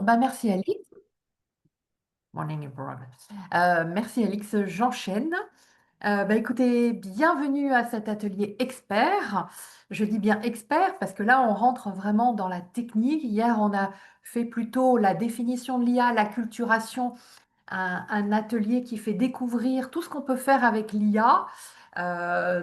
Bah, merci Alix. Morning everyone. Merci Alix, j'enchaîne. Bah, écoutez, bienvenue à cet atelier expert. Je dis bien expert parce que là, on rentre vraiment dans la technique. Hier, on a fait plutôt la définition de l'IA, la culturation, un atelier qui fait découvrir tout ce qu'on peut faire avec l'IA.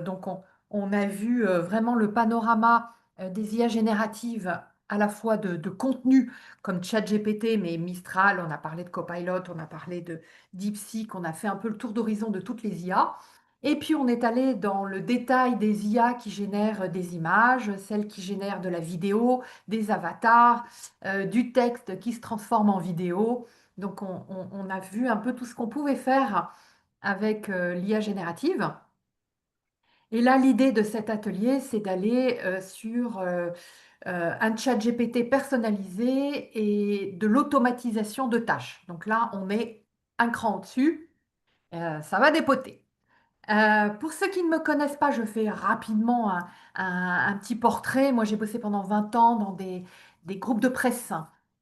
Donc, on a vu vraiment le panorama des IA génératives, à la fois de contenu comme ChatGPT, mais Mistral, on a parlé de Copilot, on a parlé de DeepSeek, on a fait un peu le tour d'horizon de toutes les IA. Et puis, on est allé dans le détail des IA qui génèrent des images, celles qui génèrent de la vidéo, des avatars, du texte qui se transforme en vidéo. Donc, on a vu un peu tout ce qu'on pouvait faire avec l'IA générative. Et là, l'idée de cet atelier, c'est d'aller sur un chat GPT personnalisé et de l'automatisation de tâches. Donc là, on est un cran au-dessus. Ça va dépoter. Pour ceux qui ne me connaissent pas, je fais rapidement un petit portrait. Moi, j'ai bossé pendant 20 ans dans des groupes de presse,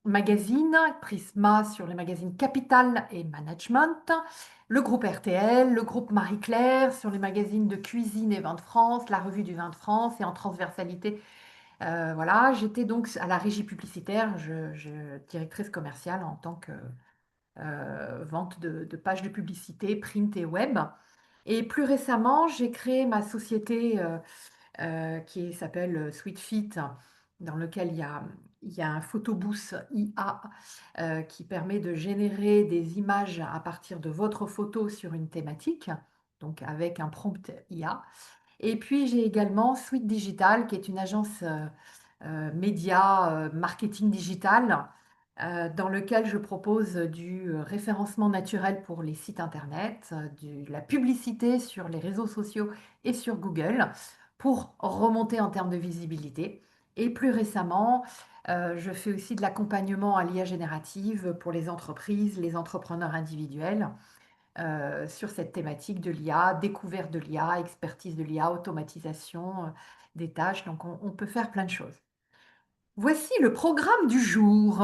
magazines, Prisma sur les magazines Capital et Management, le groupe RTL, le groupe Marie-Claire sur les magazines de cuisine et vin de France, la revue du vin de France et en transversalité. Voilà, j'étais donc à la régie publicitaire, directrice commerciale en tant que vente de pages de publicité, print et web. Et plus récemment, j'ai créé ma société qui s'appelle SweetFit, dans lequel il y a un photobooth IA qui permet de générer des images à partir de votre photo sur une thématique, donc avec un prompt IA. Et puis j'ai également Sweet Digital, qui est une agence média, marketing digital, dans lequel je propose du référencement naturel pour les sites internet, de la publicité sur les réseaux sociaux et sur Google pour remonter en termes de visibilité. Et plus récemment, je fais aussi de l'accompagnement à l'IA générative pour les entreprises, les entrepreneurs individuels sur cette thématique de l'IA, découverte de l'IA, expertise de l'IA, automatisation des tâches. Donc on peut faire plein de choses. Voici le programme du jour.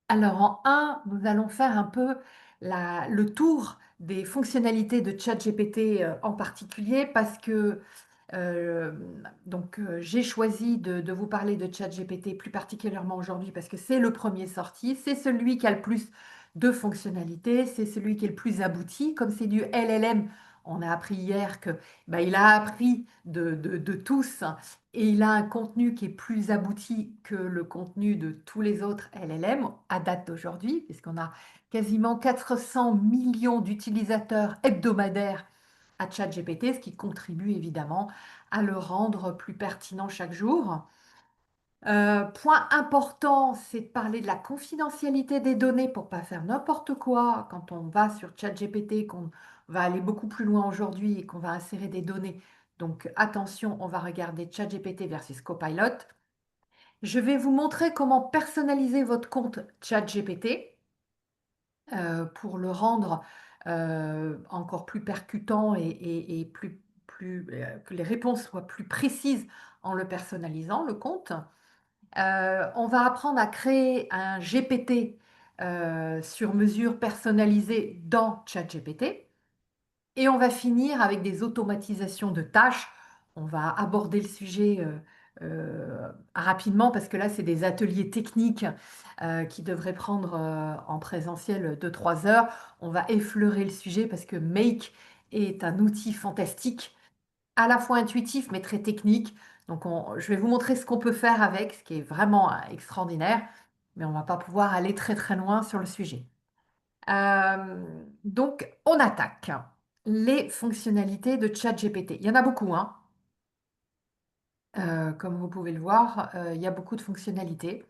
Alors, en un, nous allons faire un peu le tour des fonctionnalités de ChatGPT en particulier parce que euh, j'ai choisi de vous parler de ChatGPT plus particulièrement aujourd'hui parce que c'est le premier sorti, c'est celui qui a le plus de fonctionnalités, c'est celui qui est le plus abouti. Comme c'est du LLM, on a appris hier que il a appris de tous et il a un contenu qui est plus abouti que le contenu de tous les autres LLM à date d'aujourd'hui, puisqu'on a quasiment 400 millions d'utilisateurs hebdomadaires à ChatGPT, ce qui contribue évidemment à le rendre plus pertinent chaque jour. Point important, c'est de parler de la confidentialité des données pour pas faire n'importe quoi quand on va sur ChatGPT, qu'on va aller beaucoup plus loin aujourd'hui et qu'on va insérer des données. Donc attention, on va regarder ChatGPT versus Copilot. Je vais vous montrer comment personnaliser votre compte ChatGPT pour le rendre encore plus percutant et que les réponses soient plus précises en le personnalisant, le compte. On va apprendre à créer un GPT sur mesure personnalisé dans ChatGPT. Et on va finir avec des automatisations de tâches. On va aborder le sujet rapidement parce que là, c'est des ateliers techniques qui devraient prendre en présentiel 2-3 heures. On va effleurer le sujet parce que Make est un outil fantastique, à la fois intuitif mais très technique. Donc, je vais vous montrer ce qu'on peut faire avec, ce qui est vraiment extraordinaire, mais on ne va pas pouvoir aller très très loin sur le sujet. Donc, on attaque les fonctionnalités de ChatGPT. Il y en a beaucoup, hein. Comme vous pouvez le voir, il y a beaucoup de fonctionnalités.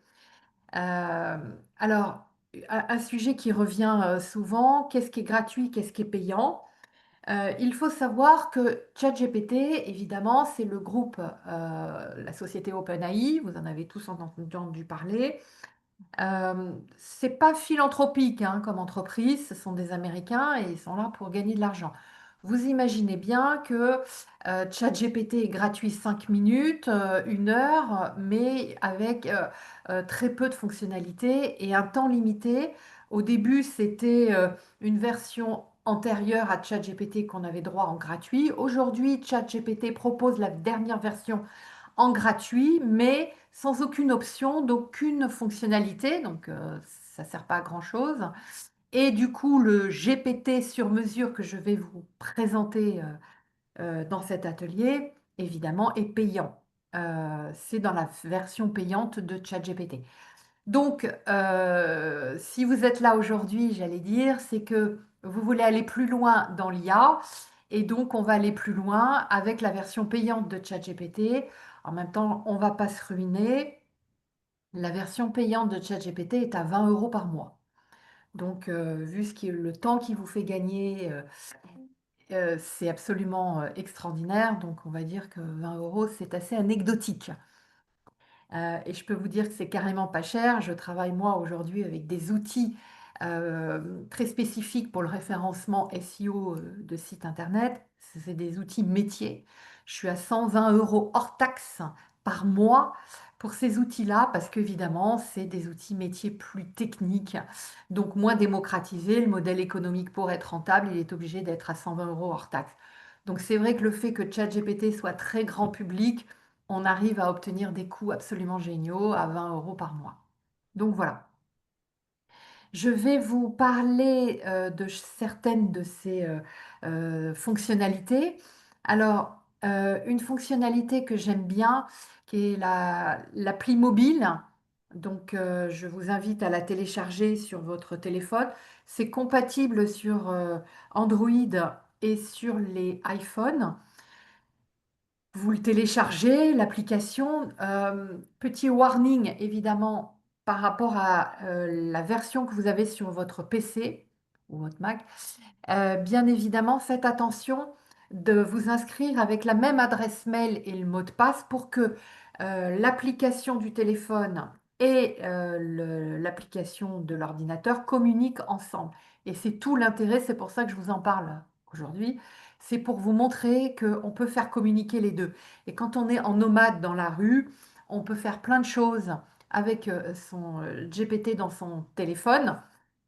Euh, alors, un sujet qui revient souvent, qu'est-ce qui est gratuit, qu'est-ce qui est payant? Il faut savoir que ChatGPT, évidemment, c'est le groupe, la société OpenAI, vous en avez tous entendu parler. C'est pas philanthropique hein, comme entreprise, ce sont des Américains et ils sont là pour gagner de l'argent. vous imaginez bien que ChatGPT est gratuit 5 minutes, 1 heure, mais avec très peu de fonctionnalités et un temps limité. Au début, c'était une version antérieure à ChatGPT qu'on avait droit en gratuit. Aujourd'hui, ChatGPT propose la dernière version en gratuit, mais sans aucune option, d'aucune fonctionnalité. Donc, ça ne sert pas à grand-chose. Et du coup, le GPT sur mesure que je vais vous présenter dans cet atelier, évidemment, est payant. C'est dans la version payante de ChatGPT. Donc, si vous êtes là aujourd'hui, j'allais dire, c'est que vous voulez aller plus loin dans l'IA, et donc on va aller plus loin avec la version payante de ChatGPT. En même temps, on ne va pas se ruiner. La version payante de ChatGPT est à 20 euros par mois. Donc, vu le temps qu'il vous fait gagner, c'est absolument extraordinaire. Donc, on va dire que 20 euros, c'est assez anecdotique. Et je peux vous dire que c'est carrément pas cher. Je travaille moi aujourd'hui avec des outils très spécifiques pour le référencement SEO de sites internet. C'est des outils métiers. Je suis à 120 euros hors taxe par mois pour ces outils-là parce qu'évidemment, c'est des outils métiers plus techniques, donc moins démocratisés. Le modèle économique pour être rentable, il est obligé d'être à 120 euros hors taxe. Donc c'est vrai que le fait que ChatGPT soit très grand public, on arrive à obtenir des coûts absolument géniaux à 20 euros par mois. Donc voilà. Je vais vous parler de certaines de ces fonctionnalités. Alors, une fonctionnalité que j'aime bien, qui est l'appli mobile. Donc, je vous invite à la télécharger sur votre téléphone. C'est compatible sur Android et sur les iPhones. Vous le téléchargez, l'application. Petit warning, évidemment, par rapport à la version que vous avez sur votre PC ou votre Mac. Bien évidemment, faites attention de vous inscrire avec la même adresse mail et le mot de passe pour que l'application du téléphone et l'application de l'ordinateur communiquent ensemble. Et c'est tout l'intérêt, c'est pour ça que je vous en parle aujourd'hui. C'est pour vous montrer qu'on peut faire communiquer les deux. Et quand on est en nomade dans la rue, on peut faire plein de choses avec son GPT dans son téléphone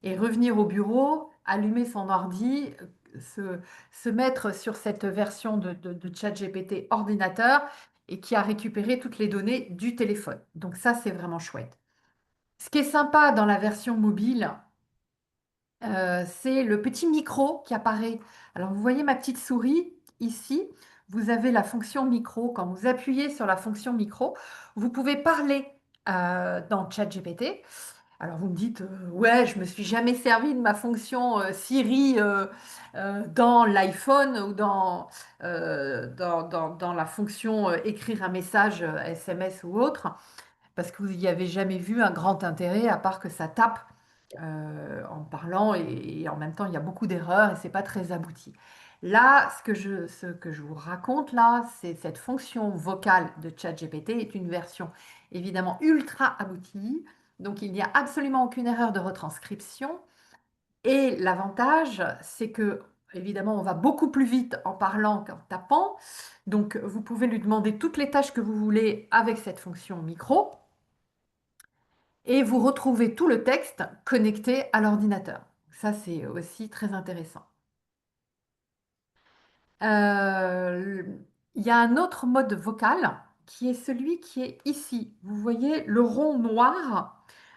et revenir au bureau, allumer son ordi, se, se mettre sur cette version de ChatGPT ordinateur et qui a récupéré toutes les données du téléphone. Donc ça, c'est vraiment chouette. Ce qui est sympa dans la version mobile, c'est le petit micro qui apparaît. Alors, vous voyez ma petite souris ici. Vous avez la fonction micro. Quand vous appuyez sur la fonction micro, vous pouvez parler dans ChatGPT. Alors vous me dites, ouais, je me suis jamais servi de ma fonction Siri dans l'iPhone ou dans la fonction écrire un message SMS ou autre, parce que vous n'y avez jamais vu un grand intérêt à part que ça tape en parlant et en même temps il y a beaucoup d'erreurs et c'est pas très abouti. Là, ce que je vous raconte là, c'est cette fonction vocale de ChatGPT est une version évidemment ultra aboutie. Donc il n'y a absolument aucune erreur de retranscription. Et l'avantage, c'est que évidemment on va beaucoup plus vite en parlant qu'en tapant. Donc vous pouvez lui demander toutes les tâches que vous voulez avec cette fonction micro et vous retrouvez tout le texte connecté à l'ordinateur. Ça, c'est aussi très intéressant. Euh, il y a un autre mode vocal qui est celui qui est ici. Vous voyez le rond noir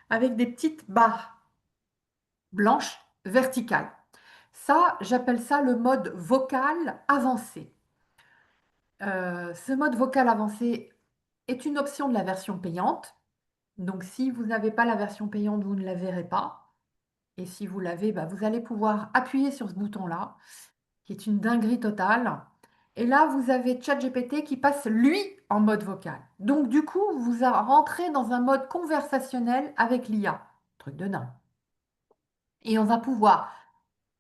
avec des petites barres blanches verticales. Ça, j'appelle ça le mode vocal avancé. Ce mode vocal avancé est une option de la version payante. Donc, si vous n'avez pas la version payante, vous ne la verrez pas. Et si vous l'avez, bah, vous allez pouvoir appuyer sur ce bouton-là, qui est une dinguerie totale. Et là, vous avez ChatGPT qui passe, lui, en mode vocal. Donc, du coup, vous rentrez dans un mode conversationnel avec l'IA. Truc de dingue. Et on va pouvoir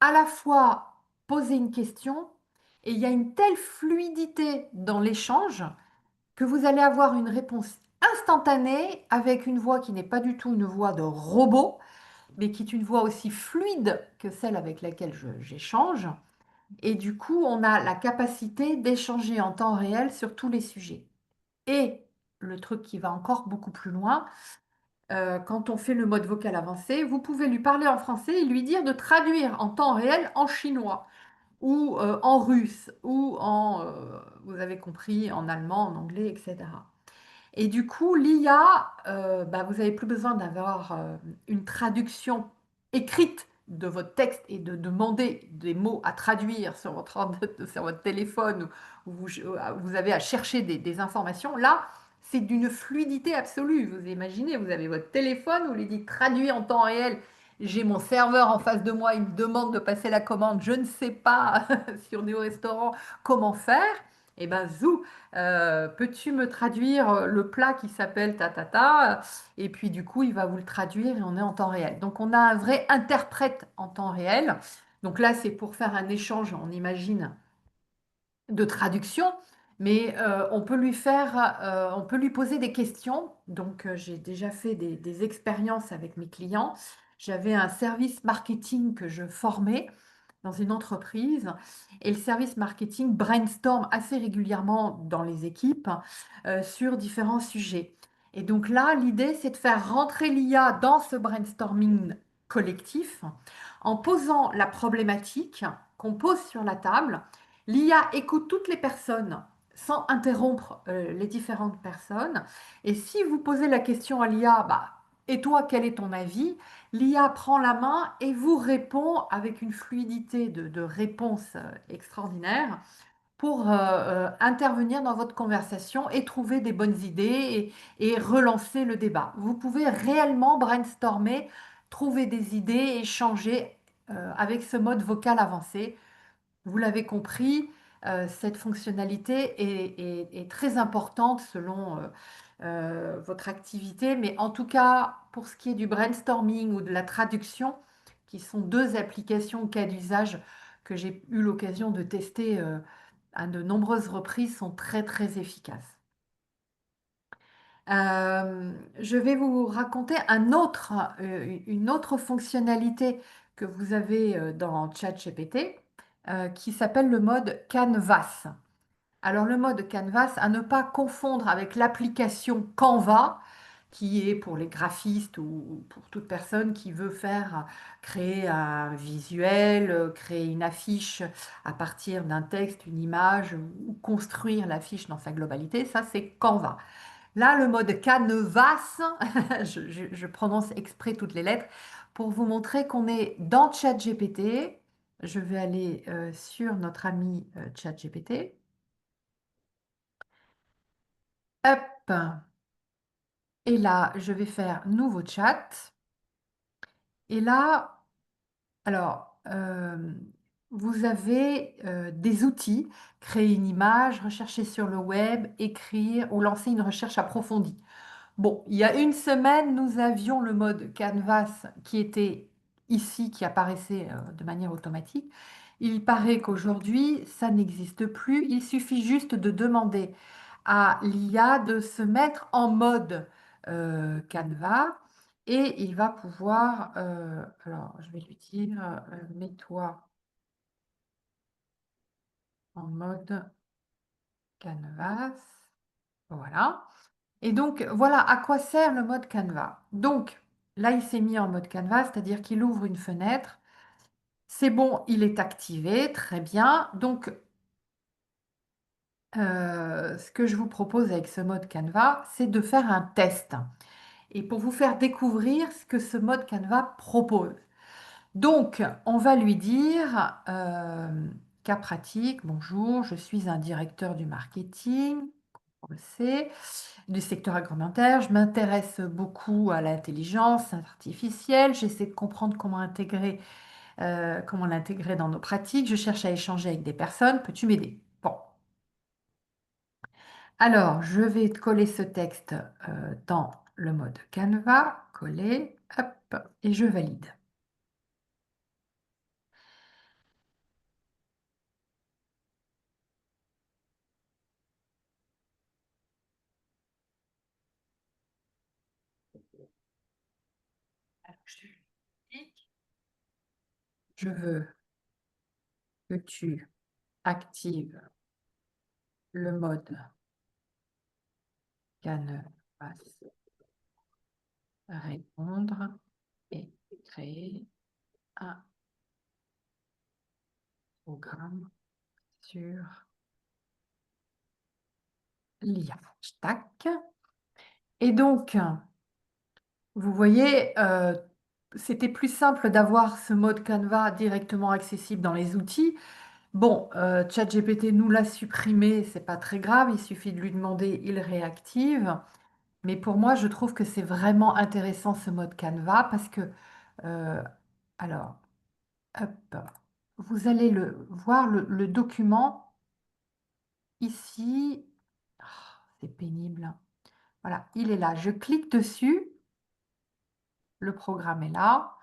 à la fois poser une question, et il y a une telle fluidité dans l'échange que vous allez avoir une réponse instantanée avec une voix qui n'est pas du tout une voix de robot, mais qui est une voix aussi fluide que celle avec laquelle j'échange. Et du coup, on a la capacité d'échanger en temps réel sur tous les sujets. Et le truc qui va encore beaucoup plus loin, quand on fait le mode vocal avancé, vous pouvez lui parler en français et lui dire de traduire en temps réel en chinois ou en russe ou vous avez compris, en allemand, en anglais, etc. Et du coup, l'IA, bah, vous n'avez plus besoin d'avoir une traduction écrite de votre texte et de demander des mots à traduire sur sur votre téléphone où vous avez à chercher des informations. Là, c'est d'une fluidité absolue. Vous imaginez, vous avez votre téléphone, vous lui dites traduire en temps réel. J'ai mon serveur en face de moi, il me demande de passer la commande. Je ne sais pas si on est au restaurant comment faire. Et ben, zou, peux-tu me traduire le plat qui s'appelle ta ta ta? Et puis du coup, il va vous le traduire et on est en temps réel. Donc on a un vrai interprète en temps réel. Donc là, c'est pour faire un échange, on imagine, de traduction, mais on peut lui poser des questions. Donc, j'ai déjà fait des expériences avec mes clients. J'avais un service marketing que je formais dans une entreprise et le service marketing brainstorm assez régulièrement dans les équipes sur différents sujets. Et donc là, l'idée, c'est de faire rentrer l'IA dans ce brainstorming collectif en posant la problématique qu'on pose sur la table. L'IA écoute toutes les personnes sans interrompre les différentes personnes. Et si vous posez la question à l'IA, bah, et toi, quel est ton avis? L'IA prend la main et vous répond avec une fluidité de réponse extraordinaire pour intervenir dans votre conversation et trouver des bonnes idées et relancer le débat. Vous pouvez réellement brainstormer, trouver des idées, échanger avec ce mode vocal avancé. Vous l'avez compris, cette fonctionnalité est très importante selon votre activité, mais en tout cas, pour ce qui est du brainstorming ou de la traduction, qui sont deux applications cas d'usage que j'ai eu l'occasion de tester à de nombreuses reprises, sont très très efficaces. Je vais vous raconter une autre fonctionnalité que vous avez dans ChatGPT qui s'appelle le mode Canvas. Alors le mode Canvas, à ne pas confondre avec l'application Canva, qui est pour les graphistes ou pour toute personne qui veut créer un visuel, créer une affiche à partir d'un texte, une image, ou construire l'affiche dans sa globalité. Ça, c'est Canva. Là, le mode Canvas, je prononce exprès toutes les lettres, pour vous montrer qu'on est dans ChatGPT. Je vais aller sur notre ami ChatGPT. Hop. Et là, je vais faire nouveau chat. Et là, alors, vous avez des outils, créer une image, rechercher sur le web, écrire ou lancer une recherche approfondie. Bon, il y a une semaine, nous avions le mode Canvas qui était ici, qui apparaissait de manière automatique. Il paraît qu'aujourd'hui, ça n'existe plus. Il suffit juste de demander à l'IA de se mettre en mode Canva et il va pouvoir, alors je vais lui dire, mets-toi en mode Canvas. Voilà. Et donc, voilà à quoi sert le mode Canva. Donc, là, il s'est mis en mode Canva, c'est-à-dire qu'il ouvre une fenêtre. C'est bon, il est activé, très bien. Donc, ce que je vous propose avec ce mode Canva, c'est de faire un test. Et pour vous faire découvrir ce que ce mode Canva propose. Donc, on va lui dire, cas pratique, bonjour, je suis un directeur du marketing, on le sait, du secteur agroalimentaire. Je m'intéresse beaucoup à l'intelligence artificielle. J'essaie de comprendre comment l'intégrer dans nos pratiques. Je cherche à échanger avec des personnes. Peux-tu m'aider? Bon, alors, je vais coller ce texte dans le mode Canva, coller, hop, et je valide. Alors, je veux que tu actives le mode Canvas répondre et créer un programme sur l'IA. Tac. Et donc, vous voyez, c'était plus simple d'avoir ce mode Canva directement accessible dans les outils. Bon, ChatGPT nous l'a supprimé, c'est pas très grave, il suffit de lui demander, il réactive. Mais pour moi, je trouve que c'est vraiment intéressant ce mode Canva parce que, euh, alors, hop, vous allez voir le document ici. Ah, c'est pénible. Voilà, il est là. Je clique dessus, le programme est là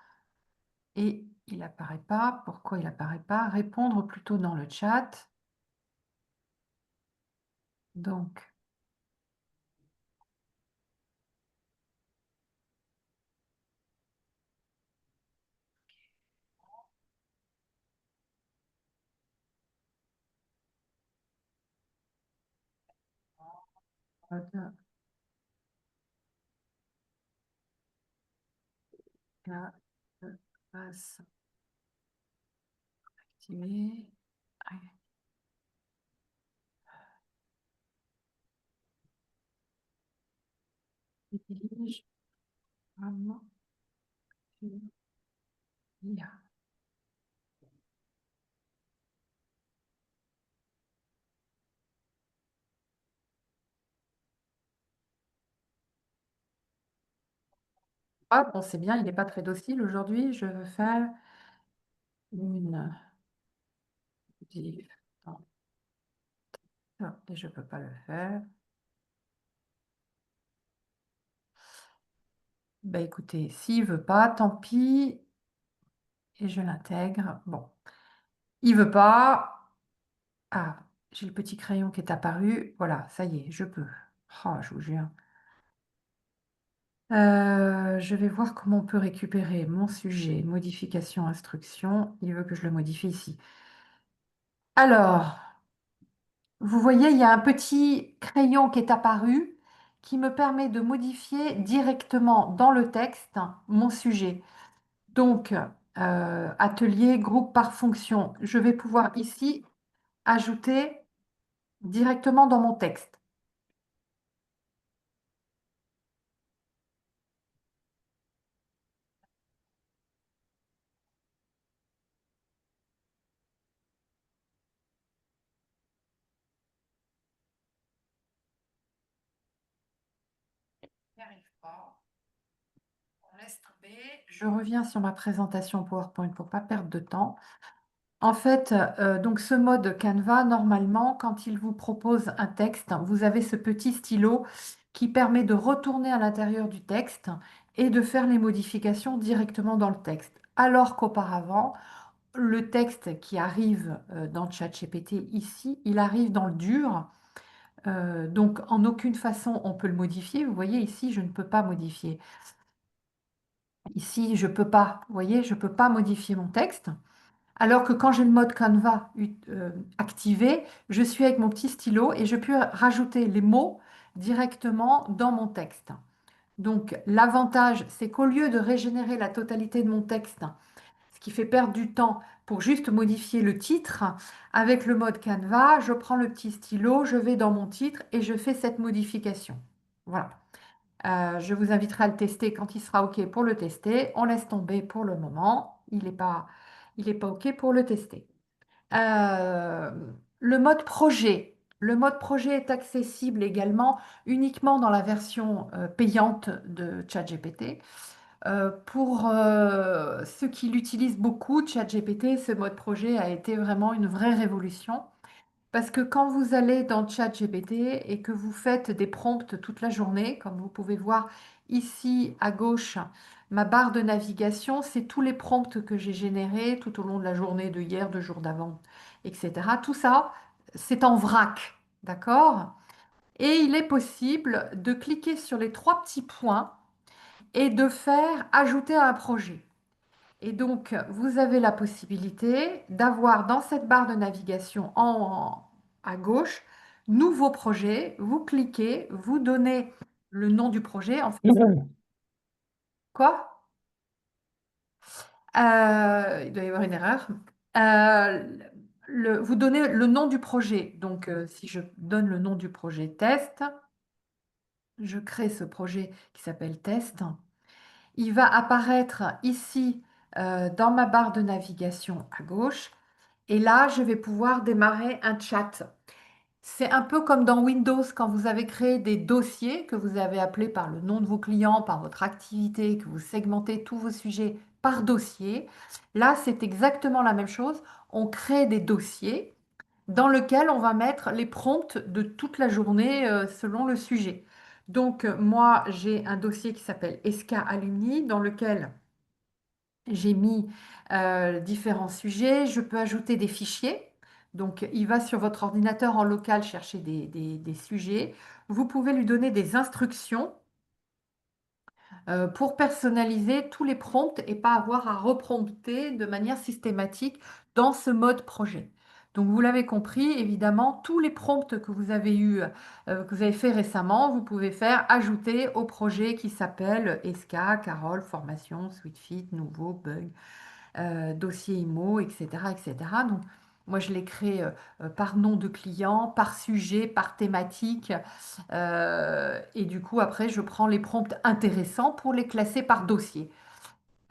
et il n'apparaît pas. Pourquoi il n'apparaît pas? Répondre plutôt dans le chat. Donc, mode Canvas activé. Dirige vraiment sur l'IA. Ah, bon, c'est bien, il n'est pas très docile aujourd'hui. Je veux faire une div. Non, et je ne peux pas le faire. Ben, écoutez, s'il ne veut pas, tant pis. Et je l'intègre. Bon, il ne veut pas. Ah, j'ai le petit crayon qui est apparu. Voilà, ça y est, je peux. Oh, je vous jure. Je vais voir comment on peut récupérer mon sujet, modification, instruction. Il veut que je le modifie ici. Alors, vous voyez, il y a un petit crayon qui est apparu qui me permet de modifier directement dans le texte mon sujet. Donc, atelier, groupe par fonction. Je vais pouvoir ici ajouter directement dans mon texte. N'y arrive pas. On laisse tomber. Je reviens sur ma présentation PowerPoint pour ne pas perdre de temps. En fait, donc ce mode Canva, normalement, quand il vous propose un texte, vous avez ce petit stylo qui permet de retourner à l'intérieur du texte et de faire les modifications directement dans le texte. Alors qu'auparavant, le texte qui arrive dans ChatGPT ici, il arrive dans le dur. Donc en aucune façon on peut le modifier. Vous voyez ici, je ne peux pas modifier. Ici, je peux pas. Vous voyez, je peux pas modifier mon texte. Alors que quand j'ai le mode Canva activé, je suis avec mon petit stylo et je peux rajouter les mots directement dans mon texte. Donc l'avantage, c'est qu'au lieu de régénérer la totalité de mon texte, ce qui fait perdre du temps pour juste modifier le titre, avec le mode Canva, je prends le petit stylo, je vais dans mon titre et je fais cette modification. Voilà. Je vous inviterai à le tester quand il sera OK pour le tester. On laisse tomber pour le moment. Il est pas OK pour le tester. Euh, le mode projet. Le mode projet est accessible également uniquement dans la version payante de ChatGPT. Pour ceux qui l'utilisent beaucoup, ChatGPT, ce mode projet a été vraiment une vraie révolution. Parce que quand vous allez dans ChatGPT et que vous faites des prompts toute la journée, comme vous pouvez voir ici à gauche, ma barre de navigation, c'est tous les prompts que j'ai générés tout au long de la journée de hier, de jour d'avant, etc. Tout ça, c'est en vrac, d'accord? Et il est possible de cliquer sur les trois petits points et de faire ajouter à un projet. Et donc, vous avez la possibilité d'avoir dans cette barre de navigation à gauche, nouveau projet. Vous cliquez, vous donnez le nom du projet. En fait, quoi? Il doit y avoir une erreur. Euh, vous donnez le nom du projet. Donc, si je donne le nom du projet test, je crée ce projet qui s'appelle test. Il va apparaître ici dans ma barre de navigation à gauche. Et là, je vais pouvoir démarrer un chat. C'est un peu comme dans Windows quand vous avez créé des dossiers que vous avez appelés par le nom de vos clients, par votre activité, que vous segmentez tous vos sujets par dossier. Là, c'est exactement la même chose. On crée des dossiers dans lesquels on va mettre les prompts de toute la journée selon le sujet. Donc, moi, j'ai un dossier qui s'appelle Esca Alumni dans lequel j'ai mis différents sujets. Je peux ajouter des fichiers. Donc, il va sur votre ordinateur en local chercher des sujets. Vous pouvez lui donner des instructions pour personnaliser tous les prompts et pas avoir à reprompter de manière systématique dans ce mode projet. Donc, vous l'avez compris, évidemment, tous les prompts que vous avez que vous avez fait récemment, vous pouvez faire ajouter au projet qui s'appelle ESCA, Carole, formation, SweetFit, nouveau, bug, dossier IMO, etc., etc. Donc, moi, je les crée par nom de client, par sujet, par thématique. Et du coup, après, je prends les prompts intéressants pour les classer par dossier.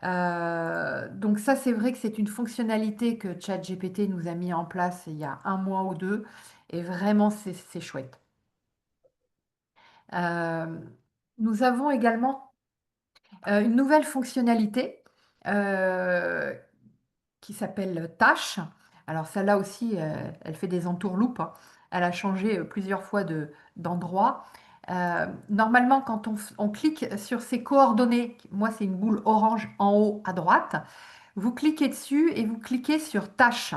Donc ça, c'est vrai que c'est une fonctionnalité que ChatGPT nous a mis en place il y a un mois ou deux. Et vraiment, c'est chouette. Euh, Nous avons également une nouvelle fonctionnalité euh, qui s'appelle Tâche. Alors celle-là aussi, elle fait des entourloupes, hein. Elle a changé plusieurs fois d'endroit. Normalement, quand on clique sur ces coordonnées, moi c'est une boule orange en haut à droite, vous cliquez dessus et vous cliquez sur Tâche.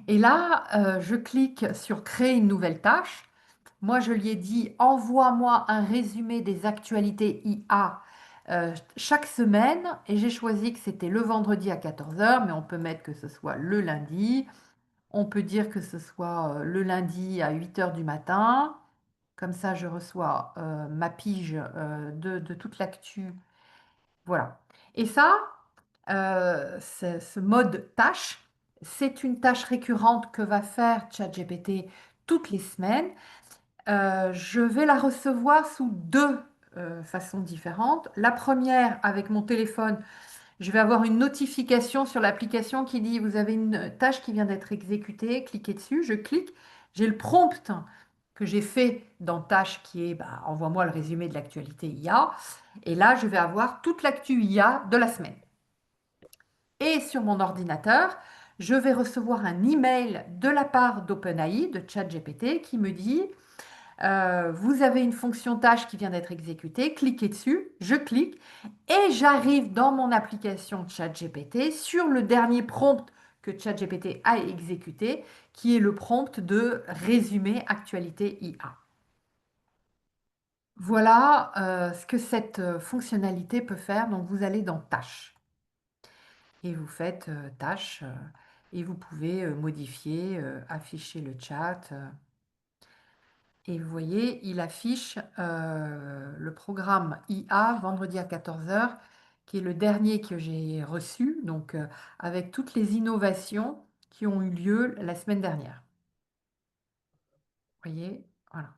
Et là, je clique sur Créer une nouvelle tâche. Moi, je lui ai dit, envoie-moi un résumé des actualités IA chaque semaine. Et j'ai choisi que c'était le vendredi à 14 heures, mais on peut mettre que ce soit le lundi. On peut dire que ce soit le lundi à 8 heures du matin. Comme ça, je reçois ma pige de toute l'actu. Voilà. Et ça, ce mode tâche, c'est une tâche récurrente que va faire ChatGPT toutes les semaines. Je vais la recevoir sous deux façons différentes. La première, avec mon téléphone, je vais avoir une notification sur l'application qui dit, vous avez une tâche qui vient d'être exécutée, cliquez dessus, je clique, j'ai le prompt que j'ai fait dans tâche qui est, bah, envoie-moi le résumé de l'actualité IA. Et là, je vais avoir toute l'actu IA de la semaine. Et sur mon ordinateur, je vais recevoir un email de la part d'OpenAI, de ChatGPT, qui me dit vous avez une fonction tâche qui vient d'être exécutée, cliquez dessus, je clique et j'arrive dans mon application ChatGPT sur le dernier prompt que ChatGPT a exécuté, qui est le prompt de résumé actualité IA. Voilà ce que cette fonctionnalité peut faire. Donc vous allez dans Tâches et vous faites Tâches et vous pouvez modifier, afficher le chat. Et vous voyez, il affiche le programme IA vendredi à 14 heures, qui est le dernier que j'ai reçu, donc avec toutes les innovations qui ont eu lieu la semaine dernière. Vous voyez, voilà.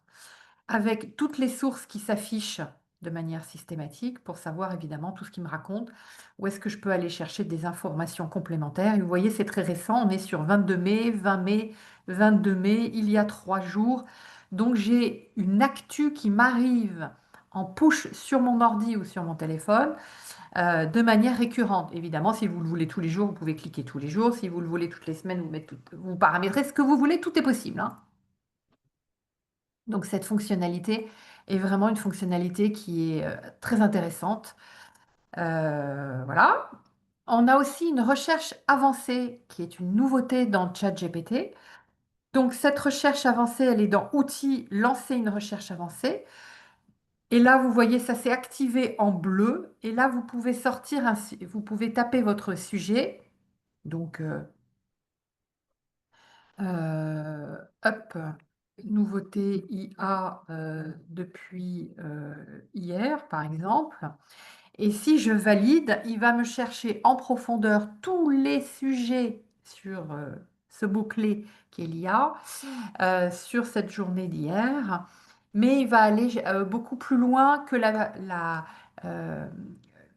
Avec toutes les sources qui s'affichent de manière systématique pour savoir évidemment tout ce qu'il me raconte, où est-ce que je peux aller chercher des informations complémentaires. Et vous voyez, c'est très récent, on est sur 22 mai, 20 mai, 22 mai, il y a 3 jours. Donc j'ai une actu qui m'arrive en push sur mon ordi ou sur mon téléphone de manière récurrente. Évidemment, si vous le voulez tous les jours, vous pouvez cliquer tous les jours. Si vous le voulez toutes les semaines, vous paramétrez ce que vous voulez, tout est possible, hein. Donc cette fonctionnalité est vraiment une fonctionnalité qui est très intéressante. Voilà. On a aussi une recherche avancée qui est une nouveauté dans ChatGPT. Donc cette recherche avancée, elle est dans Outils, lancer une recherche avancée. Et là, vous voyez, ça s'est activé en bleu. Et là, vous pouvez sortir vous pouvez taper votre sujet. Donc, hop, nouveauté IA depuis hier, par exemple. Et si je valide, il va me chercher en profondeur tous les sujets sur ce mot-clé qui est l'IA, sur cette journée d'hier. Mais il va aller beaucoup plus loin que euh,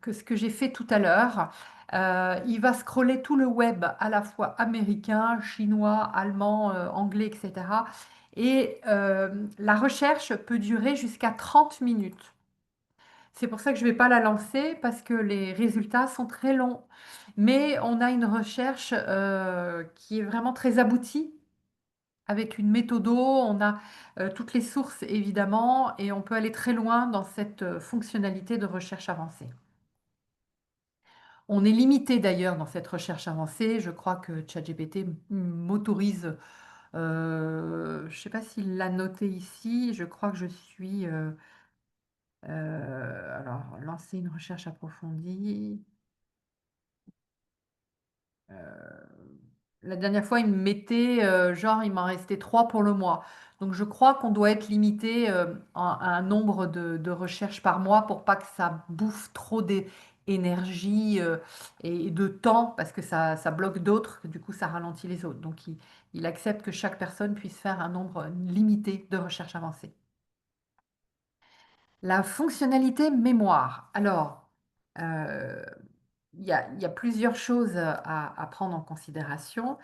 que ce que j'ai fait tout à l'heure. Il va scroller tout le web, à la fois américain, chinois, allemand, anglais, etc. Et la recherche peut durer jusqu'à 30 minutes. C'est pour ça que je ne vais pas la lancer parce que les résultats sont très longs. Mais on a une recherche qui est vraiment très aboutie avec une méthode, on a toutes les sources évidemment et on peut aller très loin dans cette fonctionnalité de recherche avancée. On est limité d'ailleurs dans cette recherche avancée. Je crois que ChatGPT m'autorise, je ne sais pas s'il l'a noté ici, je crois que je suis... alors, lancer une recherche approfondie. Euh, la dernière fois, il me mettait, genre, il m'en restait 3 pour le mois. Donc, je crois qu'on doit être limité à un nombre de recherches par mois pour pas que ça bouffe trop d'énergie et de temps, parce que ça bloque d'autres, que du coup, ça ralentit les autres. Donc, il accepte que chaque personne puisse faire un nombre limité de recherches avancées. La fonctionnalité mémoire. Alors, euh, il y a plusieurs choses à prendre en considération.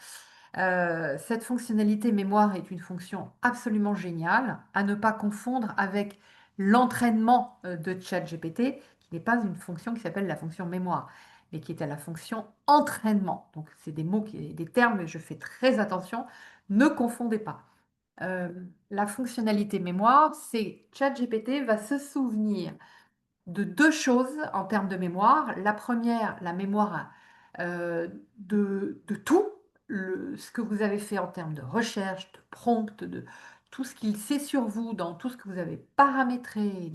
Cette fonctionnalité mémoire est une fonction absolument géniale, à ne pas confondre avec l'entraînement de ChatGPT, qui n'est pas une fonction qui s'appelle la fonction mémoire, mais qui est à la fonction entraînement. Donc, c'est des mots, des termes, mais je fais très attention. Ne confondez pas. Euh, la fonctionnalité mémoire, c'est ChatGPT va se souvenir de deux choses en termes de mémoire. La première, la mémoire de tout, ce que vous avez fait en termes de recherche, de prompt, de tout ce qu'il sait sur vous, dans tout ce que vous avez paramétré,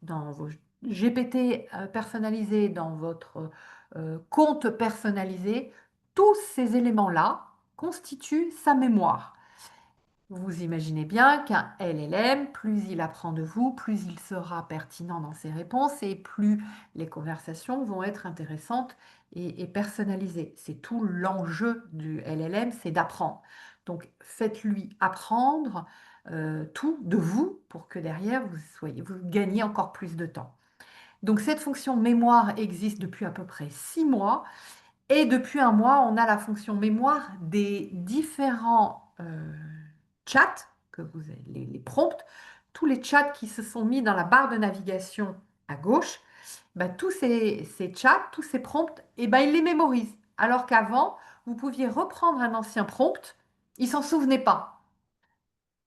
dans vos GPT personnalisés, dans votre compte personnalisé. Tous ces éléments-là constituent sa mémoire. Vous imaginez bien qu'un LLM, plus il apprend de vous, plus il sera pertinent dans ses réponses et plus les conversations vont être intéressantes et personnalisées. C'est tout l'enjeu du LLM, c'est d'apprendre. Donc faites-lui apprendre tout de vous pour que derrière vous gagniez encore plus de temps. Donc cette fonction mémoire existe depuis à peu près 6 mois et depuis un mois, on a la fonction mémoire des différents chats, que vous avez, les prompts, tous les chats qui se sont mis dans la barre de navigation à gauche, bah, tous ces chats, tous ces prompts, et ben, il les mémorise. Alors qu'avant, vous pouviez reprendre un ancien prompt, il s'en souvenait pas.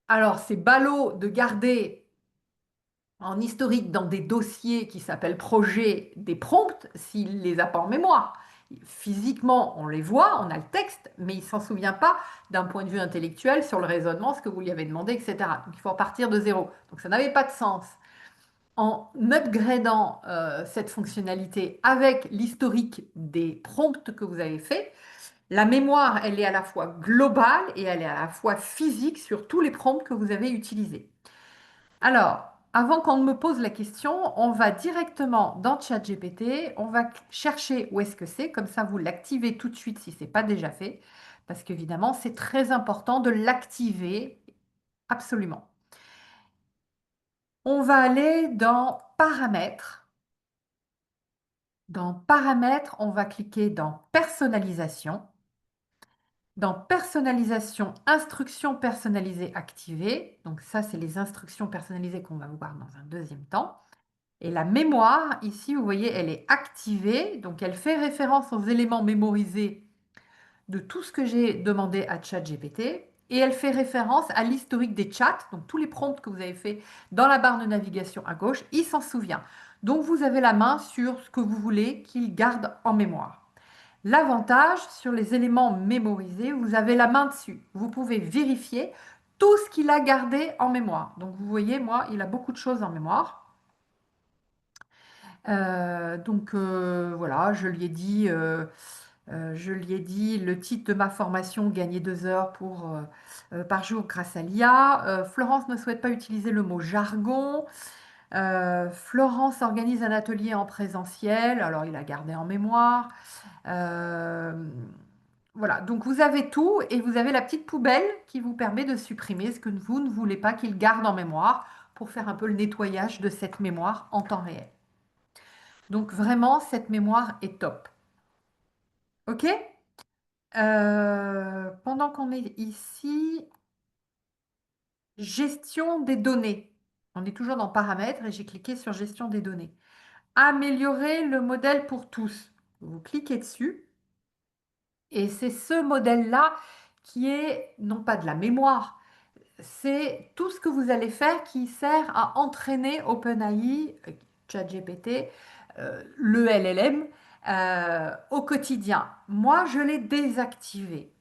Alors, c'est ballot de garder en historique dans des dossiers qui s'appellent projets des prompts s'il les a pas en mémoire. Physiquement, on les voit, on a le texte, mais il ne s'en souvient pas d'un point de vue intellectuel sur le raisonnement, ce que vous lui avez demandé, etc. Donc il faut repartir de zéro. Donc ça n'avait pas de sens. En upgradant cette fonctionnalité avec l'historique des prompts que vous avez fait, la mémoire, elle est à la fois globale et elle est à la fois physique sur tous les prompts que vous avez utilisés. Alors, avant qu'on ne me pose la question, on va directement dans ChatGPT, on va chercher où est-ce que c'est, comme ça vous l'activez tout de suite si ce n'est pas déjà fait, parce qu'évidemment, c'est très important de l'activer absolument. On va aller dans Paramètres. Dans Paramètres, on va cliquer dans Personnalisation. Dans Personnalisation, Instructions personnalisées activées. Donc ça, c'est les instructions personnalisées qu'on va voir dans un deuxième temps. Et la mémoire, ici, vous voyez, elle est activée, donc elle fait référence aux éléments mémorisés de tout ce que j'ai demandé à ChatGPT, et elle fait référence à l'historique des chats, donc tous les prompts que vous avez fait dans la barre de navigation à gauche, il s'en souvient. Donc vous avez la main sur ce que vous voulez qu'il garde en mémoire. L'avantage sur les éléments mémorisés, vous avez la main dessus. Vous pouvez vérifier tout ce qu'il a gardé en mémoire. Donc vous voyez, moi, il a beaucoup de choses en mémoire. Voilà, je lui ai dit le titre de ma formation, gagner 2 heures par jour grâce à l'IA. Florence ne souhaite pas utiliser le mot jargon. Florence organise un atelier en présentiel, alors il a gardé en mémoire. Euh, voilà, donc vous avez tout et vous avez la petite poubelle qui vous permet de supprimer ce que vous ne voulez pas qu'il garde en mémoire pour faire un peu le nettoyage de cette mémoire en temps réel. Donc vraiment, cette mémoire est top. OK? Pendant qu'on est ici, gestion des données. On est toujours dans paramètres et j'ai cliqué sur gestion des données. Améliorer le modèle pour tous. Vous cliquez dessus et c'est ce modèle-là qui est non pas de la mémoire, c'est tout ce que vous allez faire qui sert à entraîner OpenAI, ChatGPT, le LLM au quotidien. Moi, je l'ai désactivé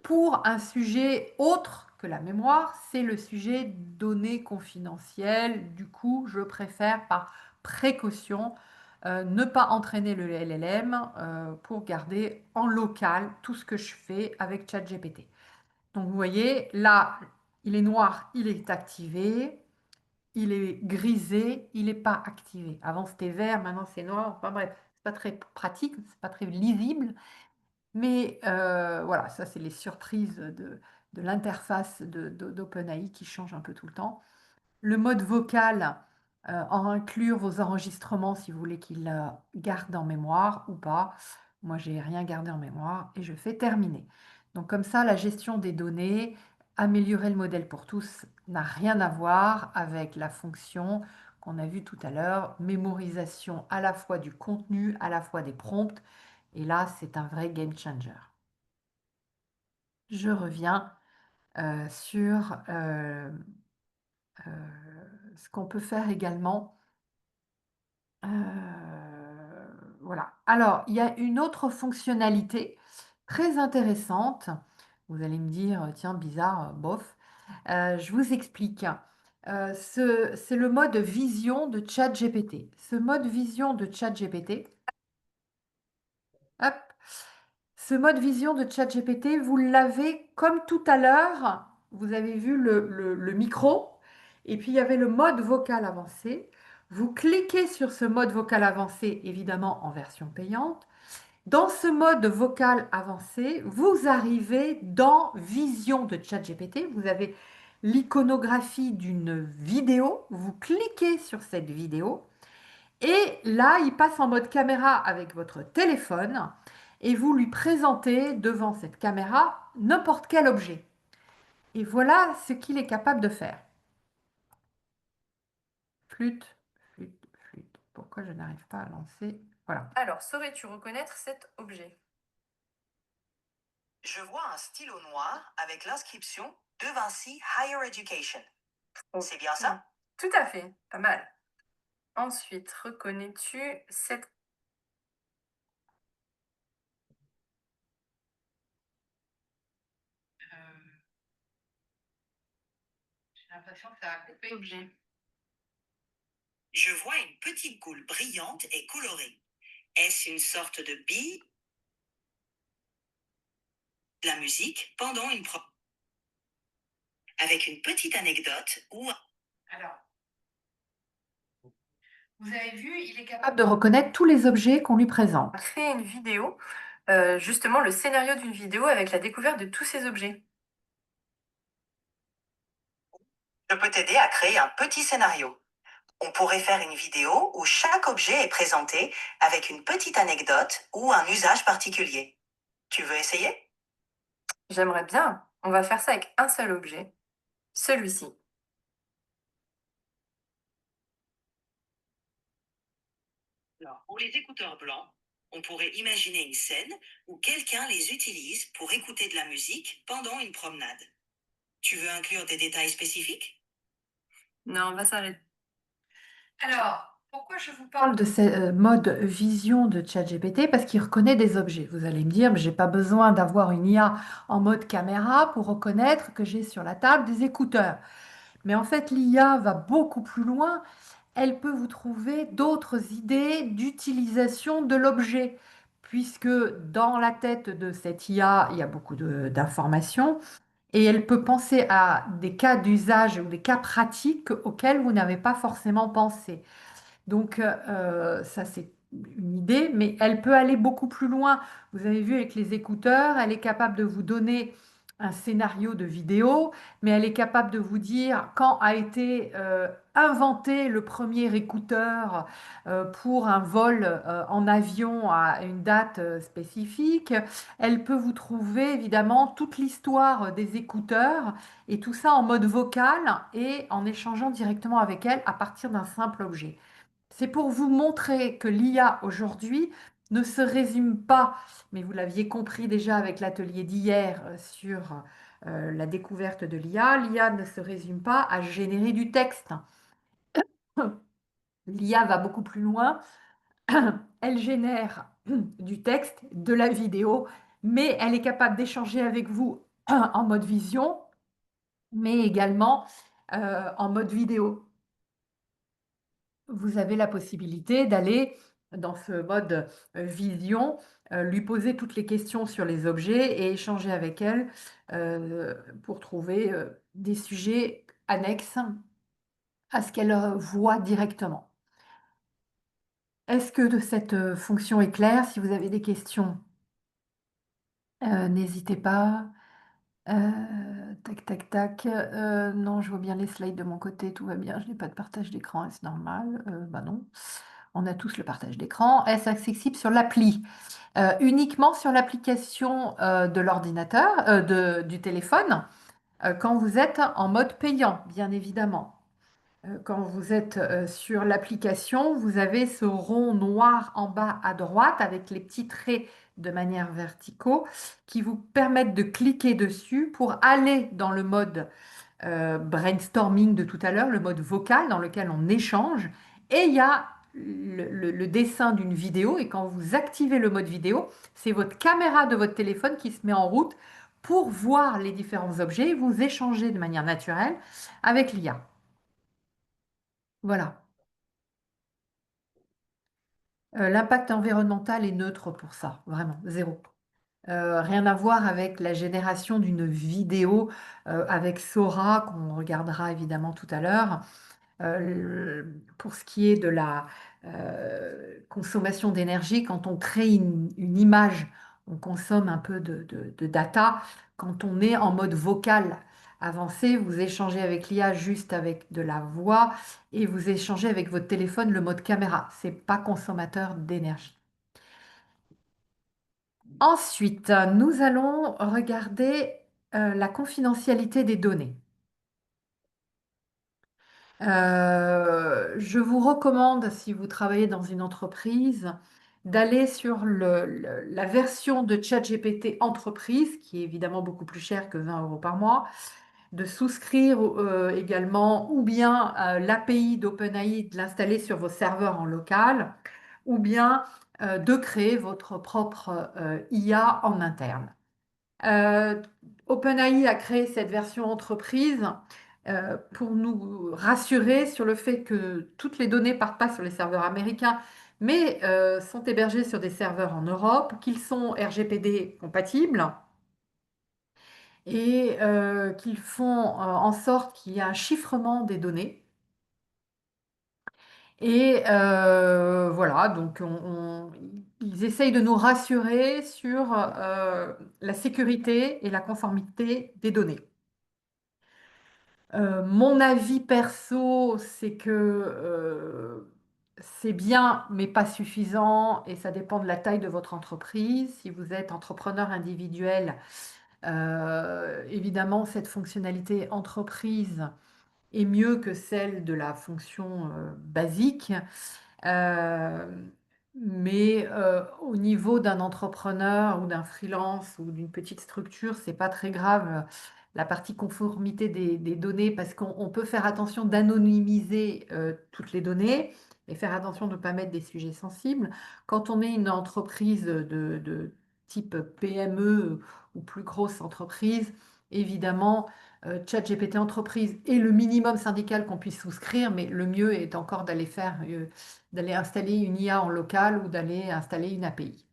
pour un sujet autre que la mémoire, c'est le sujet données confidentielles. Du coup, je préfère par précaution ne pas entraîner le LLM pour garder en local tout ce que je fais avec ChatGPT. Donc vous voyez, là, il est noir, il est activé. Il est grisé, il n'est pas activé. Avant c'était vert, maintenant c'est noir. Enfin bref, c'est pas très pratique, c'est pas très lisible. Mais voilà, ça, c'est les surprises de l'interface d'OpenAI qui change un peu tout le temps. Le mode vocal, en inclure vos enregistrements si vous voulez qu'il garde en mémoire ou pas. Moi, j'ai rien gardé en mémoire et je fais terminer. Donc comme ça, la gestion des données, améliorer le modèle pour tous n'a rien à voir avec la fonction qu'on a vue tout à l'heure, mémorisation à la fois du contenu, à la fois des prompts. Et là, c'est un vrai game changer. Je reviens sur ce qu'on peut faire également. Voilà. Alors, il y a une autre fonctionnalité très intéressante. Vous allez me dire, tiens, bizarre, bof. Je vous explique. C'est le mode vision de ChatGPT. Ce mode vision de ChatGPT, hop, ce mode vision de ChatGPT, vous l'avez comme tout à l'heure. Vous avez vu le micro et puis il y avait le mode vocal avancé. Vous cliquez sur ce mode vocal avancé, évidemment en version payante. Dans ce mode vocal avancé, vous arrivez dans Vision de ChatGPT. Vous avez l'iconographie d'une vidéo. Vous cliquez sur cette vidéo et là, il passe en mode caméra avec votre téléphone et vous lui présentez devant cette caméra n'importe quel objet. Et voilà ce qu'il est capable de faire. Flûte, flûte, flûte. Pourquoi je n'arrive pas à lancer? Voilà. Alors, saurais-tu reconnaître cet objet? Je vois un stylo noir avec l'inscription De Vinci Higher Education. C'est bien ça? Tout à fait, pas mal. Ensuite, reconnais-tu cette... J'ai l'impression que ça a coupé. objet? Je vois une petite goule brillante et colorée. Est-ce une sorte de bille? La musique pendant une promenade. Avec une petite anecdote ou Alors, vous avez vu, il est capable de reconnaître tous les objets qu'on lui présente. Créer une vidéo, justement le scénario d'une vidéo avec la découverte de tous ces objets. je peux t'aider à créer un petit scénario. On pourrait faire une vidéo où chaque objet est présenté avec une petite anecdote ou un usage particulier. Tu veux essayer? J'aimerais bien. On va faire ça avec un seul objet, celui-ci. Alors, pour les écouteurs blancs, on pourrait imaginer une scène où quelqu'un les utilise pour écouter de la musique pendant une promenade. Tu veux inclure des détails spécifiques? Non, on va s'arrêter. Alors, pourquoi je vous parle de ce mode vision de ChatGPT? Parce qu'il reconnaît des objets. Vous allez me dire, mais j'ai pas besoin d'avoir une IA en mode caméra pour reconnaître que j'ai sur la table des écouteurs. Mais en fait, l'IA va beaucoup plus loin. elle peut vous trouver d'autres idées d'utilisation de l'objet, puisque dans la tête de cette IA, il y a beaucoup d'informations, et elle peut penser à des cas d'usage ou des cas pratiques auxquels vous n'avez pas forcément pensé. Donc, ça, c'est une idée, mais elle peut aller beaucoup plus loin. Vous avez vu avec les écouteurs, elle est capable de vous donner un scénario de vidéo, mais elle est capable de vous dire quand a été inventé le premier écouteur pour un vol en avion à une date spécifique. Elle peut vous trouver évidemment toute l'histoire des écouteurs et tout ça en mode vocal et en échangeant directement avec elle à partir d'un simple objet. C'est pour vous montrer que l'IA aujourd'hui ne se résume pas, mais vous l'aviez compris déjà avec l'atelier d'hier sur la découverte de l'IA, l'IA ne se résume pas à générer du texte. L'IA va beaucoup plus loin. Elle génère du texte, de la vidéo, mais elle est capable d'échanger avec vous en mode vision, mais également en mode vidéo. Vous avez la possibilité d'aller dans ce mode vision, lui poser toutes les questions sur les objets et échanger avec elle pour trouver des sujets annexes à ce qu'elle voit directement. Est-ce que cette fonction est claire? Si vous avez des questions, n'hésitez pas. Tac, tac, tac. Non, je vois bien les slides de mon côté, tout va bien. Je n'ai pas de partage d'écran, est-ce normal? Bah non. On a tous le partage d'écran. Est-ce accessible sur l'appli? Uniquement sur l'application de l'ordinateur, du téléphone, quand vous êtes en mode payant, bien évidemment. Quand vous êtes sur l'application, vous avez ce rond noir en bas à droite avec les petits traits de manière verticaux qui vous permettent de cliquer dessus pour aller dans le mode brainstorming de tout à l'heure, le mode vocal dans lequel on échange. Et il y a le dessin d'une vidéo. Et quand vous activez le mode vidéo, c'est votre caméra de votre téléphone qui se met en route pour voir les différents objets et vous échanger de manière naturelle avec l'IA. Voilà. L'impact environnemental est neutre pour ça, vraiment, zéro. Rien à voir avec la génération d'une vidéo avec Sora, qu'on regardera évidemment tout à l'heure. Pour ce qui est de la consommation d'énergie, quand on crée une image, on consomme un peu de data. Quand on est en mode vocal avancé, vous échangez avec l'IA juste avec de la voix et vous échangez avec votre téléphone le mode caméra. C'est pas consommateur d'énergie. Ensuite, nous allons regarder la confidentialité des données. Je vous recommande, si vous travaillez dans une entreprise, d'aller sur la version de ChatGPT Entreprise, qui est évidemment beaucoup plus chère que 20 euros par mois, de souscrire également ou bien l'API d'OpenAI, de l'installer sur vos serveurs en local, ou bien de créer votre propre IA en interne. Euh, OpenAI a créé cette version entreprise pour nous rassurer sur le fait que toutes les données partent pas sur les serveurs américains, mais sont hébergées sur des serveurs en Europe, qu'ils sont RGPD compatibles et qu'ils font en sorte qu'il y a un chiffrement des données. Et voilà, donc ils essayent de nous rassurer sur la sécurité et la conformité des données. Mon avis perso, c'est que c'est bien, mais pas suffisant, et ça dépend de la taille de votre entreprise. Si vous êtes entrepreneur individuel, évidemment, cette fonctionnalité entreprise est mieux que celle de la fonction basique. Euh, mais au niveau d'un entrepreneur ou d'un freelance ou d'une petite structure, c'est pas très grave la partie conformité des données parce qu'on peut faire attention d'anonymiser toutes les données et faire attention de ne pas mettre des sujets sensibles. Quand on est une entreprise de type PME ou plus grosse entreprise, évidemment, ChatGPT Entreprise est le minimum syndical qu'on puisse souscrire, mais le mieux est encore d'aller installer une IA en local ou d'aller installer une API.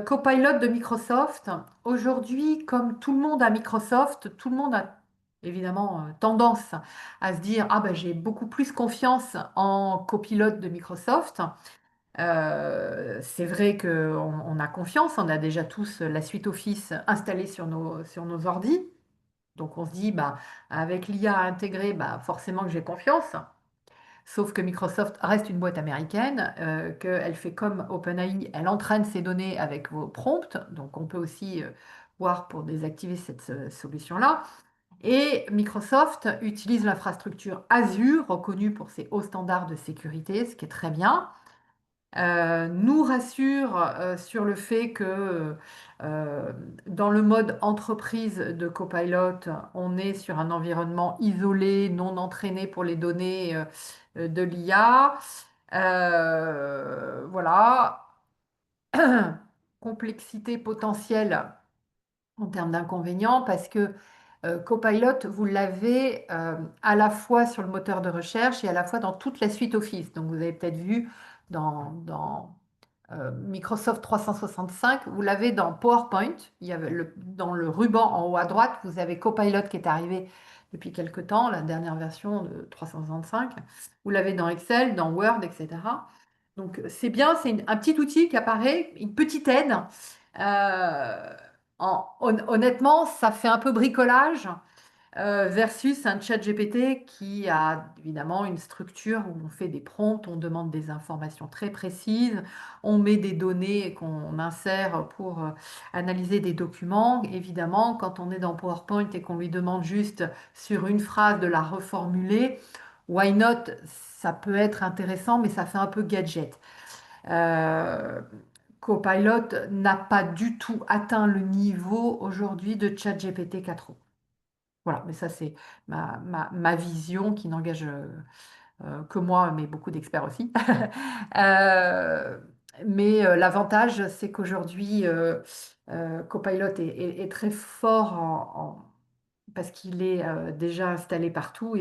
Copilot de Microsoft. Aujourd'hui, comme tout le monde a Microsoft, tout le monde a évidemment tendance à se dire, ah ben j'ai beaucoup plus confiance en Copilot de Microsoft. C'est vrai qu'on a confiance, on a déjà tous la suite Office installée sur nos ordis. Donc on se dit, bah, avec l'IA intégrée, bah, forcément que j'ai confiance. Sauf que Microsoft reste une boîte américaine, qu'elle fait comme OpenAI, elle entraîne ses données avec vos prompts, donc on peut aussi voir pour désactiver cette solution-là. Et Microsoft utilise l'infrastructure Azure, reconnue pour ses hauts standards de sécurité, ce qui est très bien. Nous rassure sur le fait que dans le mode entreprise de Copilot, on est sur un environnement isolé, non entraîné pour les données de l'IA. Voilà. Complexité potentielle en termes d'inconvénients parce que Copilot, vous l'avez à la fois sur le moteur de recherche et à la fois dans toute la suite Office. Donc vous avez peut-être vu dans Microsoft 365, vous l'avez dans PowerPoint. Il y avait dans le ruban en haut à droite, vous avez Copilot qui est arrivé depuis quelque temps, la dernière version de 365. Vous l'avez dans Excel, dans Word, etc. Donc c'est bien, c'est un petit outil qui apparaît, une petite aide. Euh, Honnêtement, ça fait un peu bricolage versus un chat GPT qui a évidemment une structure où on fait des prompts, on demande des informations très précises, on met des données qu'on insère pour analyser des documents. Évidemment, quand on est dans PowerPoint et qu'on lui demande juste sur une phrase de la reformuler, why not? Ça peut être intéressant, mais ça fait un peu gadget. Euh, Copilot n'a pas du tout atteint le niveau aujourd'hui de ChatGPT 4.0. Voilà, mais ça c'est ma vision qui n'engage que moi, mais beaucoup d'experts aussi. Euh, mais l'avantage, c'est qu'aujourd'hui, Copilot est très fort parce qu'il est déjà installé partout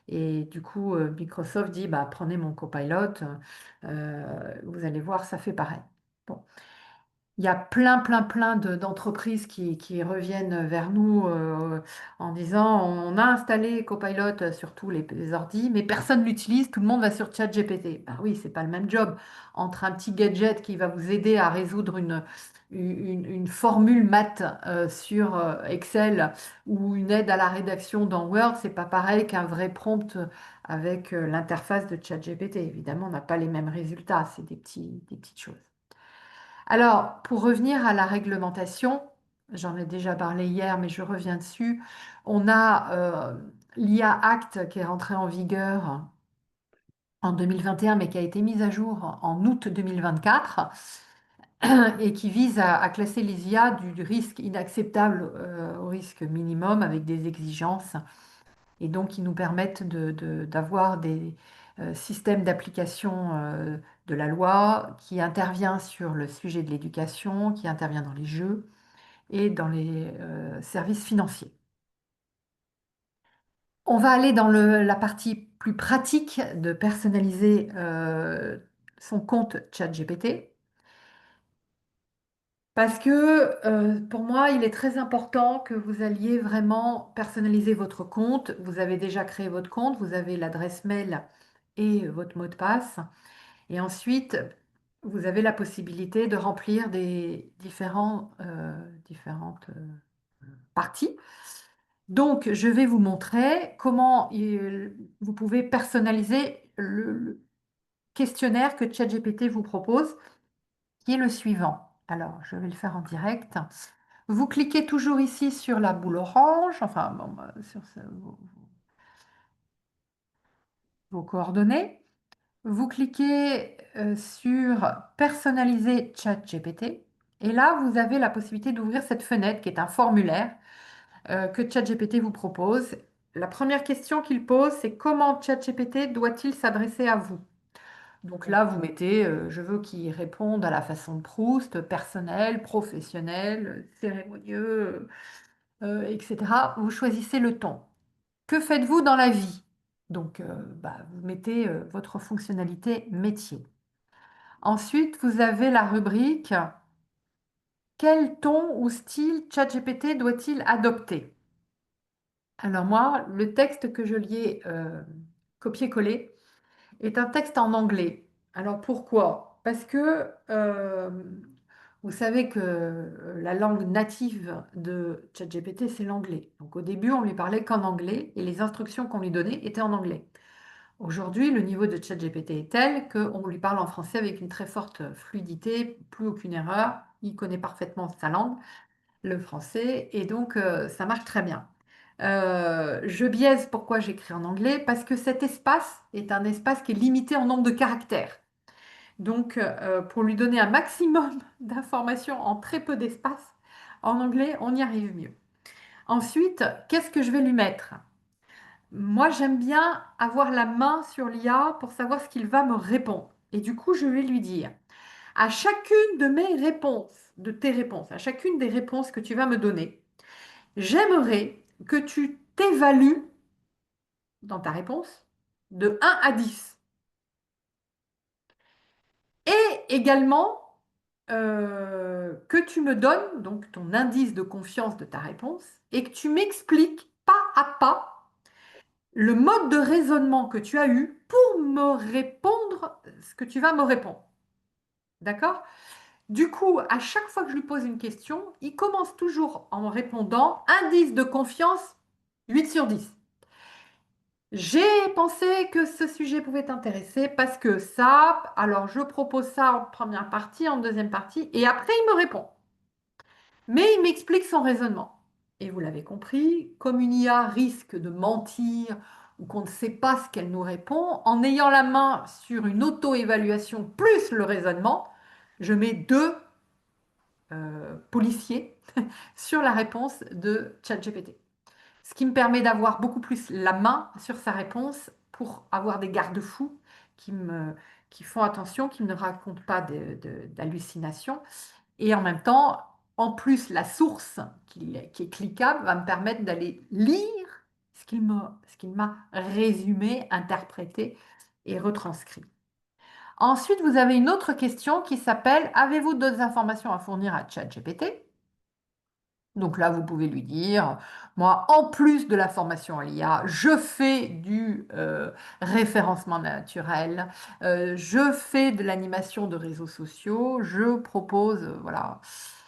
et du coup, Microsoft dit, bah, prenez mon Copilot, vous allez voir, ça fait pareil. Bon. Il y a plein, plein, plein d'entreprises qui reviennent vers nous en disant on a installé Copilot sur tous les ordis, mais personne ne l'utilise, tout le monde va sur ChatGPT. Ben oui, c'est pas le même job. Entre un petit gadget qui va vous aider à résoudre une formule maths sur Excel ou une aide à la rédaction dans Word, c'est pas pareil qu'un vrai prompt avec l'interface de ChatGPT. Évidemment, on n'a pas les mêmes résultats, c'est des petites choses. Alors, pour revenir à la réglementation, j'en ai déjà parlé hier, mais je reviens dessus. On a l'IA Act qui est rentré en vigueur en 2021, mais qui a été mise à jour en août 2024 et qui vise à classer les IA du risque inacceptable au risque minimum avec des exigences et donc qui nous permettent d'avoir des systèmes d'application de la loi qui intervient sur le sujet de l'éducation, qui intervient dans les jeux et dans les services financiers. On va aller dans la partie plus pratique de personnaliser son compte ChatGPT. Parce que pour moi, il est très important que vous alliez vraiment personnaliser votre compte. Vous avez déjà créé votre compte, vous avez l'adresse mail et votre mot de passe. Et ensuite, vous avez la possibilité de remplir des différentes parties. Donc, je vais vous montrer comment vous pouvez personnaliser le questionnaire que ChatGPT vous propose, qui est le suivant. Alors, je vais le faire en direct. Vous cliquez toujours ici sur la boule orange, enfin, bon, bah, sur vos coordonnées. Vous cliquez sur Personnaliser ChatGPT. Et là, vous avez la possibilité d'ouvrir cette fenêtre qui est un formulaire que ChatGPT vous propose. La première question qu'il pose, c'est comment ChatGPT doit-il s'adresser à vous? Donc là, vous mettez, je veux qu'il réponde à la façon de Proust, personnel, professionnel, cérémonieux, etc. Vous choisissez le ton. Que faites-vous dans la vie? Donc, vous mettez votre fonctionnalité métier. Ensuite, vous avez la rubrique quel ton ou style ChatGPT doit-il adopter? Alors moi, le texte que je lui ai copié-collé est un texte en anglais. Alors pourquoi? Parce que vous savez que la langue native de ChatGPT, c'est l'anglais. Donc au début, on lui parlait qu'en anglais et les instructions qu'on lui donnait étaient en anglais. Aujourd'hui, le niveau de ChatGPT est tel qu'on lui parle en français avec une très forte fluidité, plus aucune erreur. Il connaît parfaitement sa langue, le français, et donc ça marche très bien. Je biaise pourquoi j'écris en anglais, parce que cet espace est un espace qui est limité en nombre de caractères. Donc, pour lui donner un maximum d'informations en très peu d'espace, en anglais, on y arrive mieux. Ensuite, qu'est-ce que je vais lui mettre? Moi, j'aime bien avoir la main sur l'IA pour savoir ce qu'il va me répondre. Et du coup, je vais lui dire, à chacune de mes réponses, de tes réponses, à chacune des réponses que tu vas me donner, j'aimerais que tu t'évalues dans ta réponse de 1 à 10. Et également, que tu me donnes donc ton indice de confiance de ta réponse et que tu m'expliques pas à pas le mode de raisonnement que tu as eu pour me répondre ce que tu vas me répondre. D'accord? Du coup, à chaque fois que je lui pose une question, il commence toujours en répondant indice de confiance 8 sur 10. J'ai pensé que ce sujet pouvait t'intéresser parce que ça, alors je propose ça en première partie, en deuxième partie, et après il me répond. Mais il m'explique son raisonnement. Et vous l'avez compris, comme une IA risque de mentir ou qu'on ne sait pas ce qu'elle nous répond, en ayant la main sur une auto-évaluation plus le raisonnement, je mets deux policiers sur la réponse de ChatGPT. Ce qui me permet d'avoir beaucoup plus la main sur sa réponse pour avoir des garde-fous qui me, qui font attention, qui ne racontent pas d'hallucinations. Et en même temps, en plus, la source qui est cliquable va me permettre d'aller lire ce qu'il m'a résumé, interprété et retranscrit. Ensuite, vous avez une autre question qui s'appelle avez-vous d'autres informations à fournir à ChatGPT? Donc là, vous pouvez lui dire, moi, en plus de la formation à l'IA, je fais du référencement naturel, je fais de l'animation de réseaux sociaux, je propose, voilà.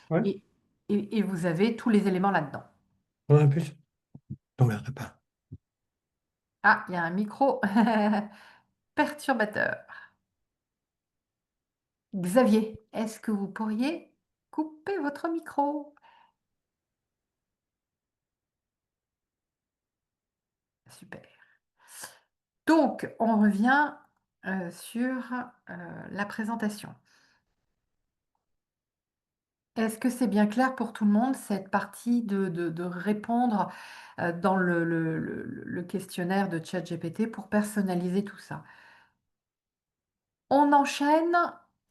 Ouais, Et, et vous avez tous les éléments là-dedans. on a plus. Non, mais arrête pas. Ah, il y a un micro perturbateur. Xavier, est-ce que vous pourriez couper votre micro? Super. Donc, on revient sur la présentation. Est-ce que c'est bien clair pour tout le monde, cette partie de répondre dans le questionnaire de ChatGPT pour personnaliser tout ça? On enchaîne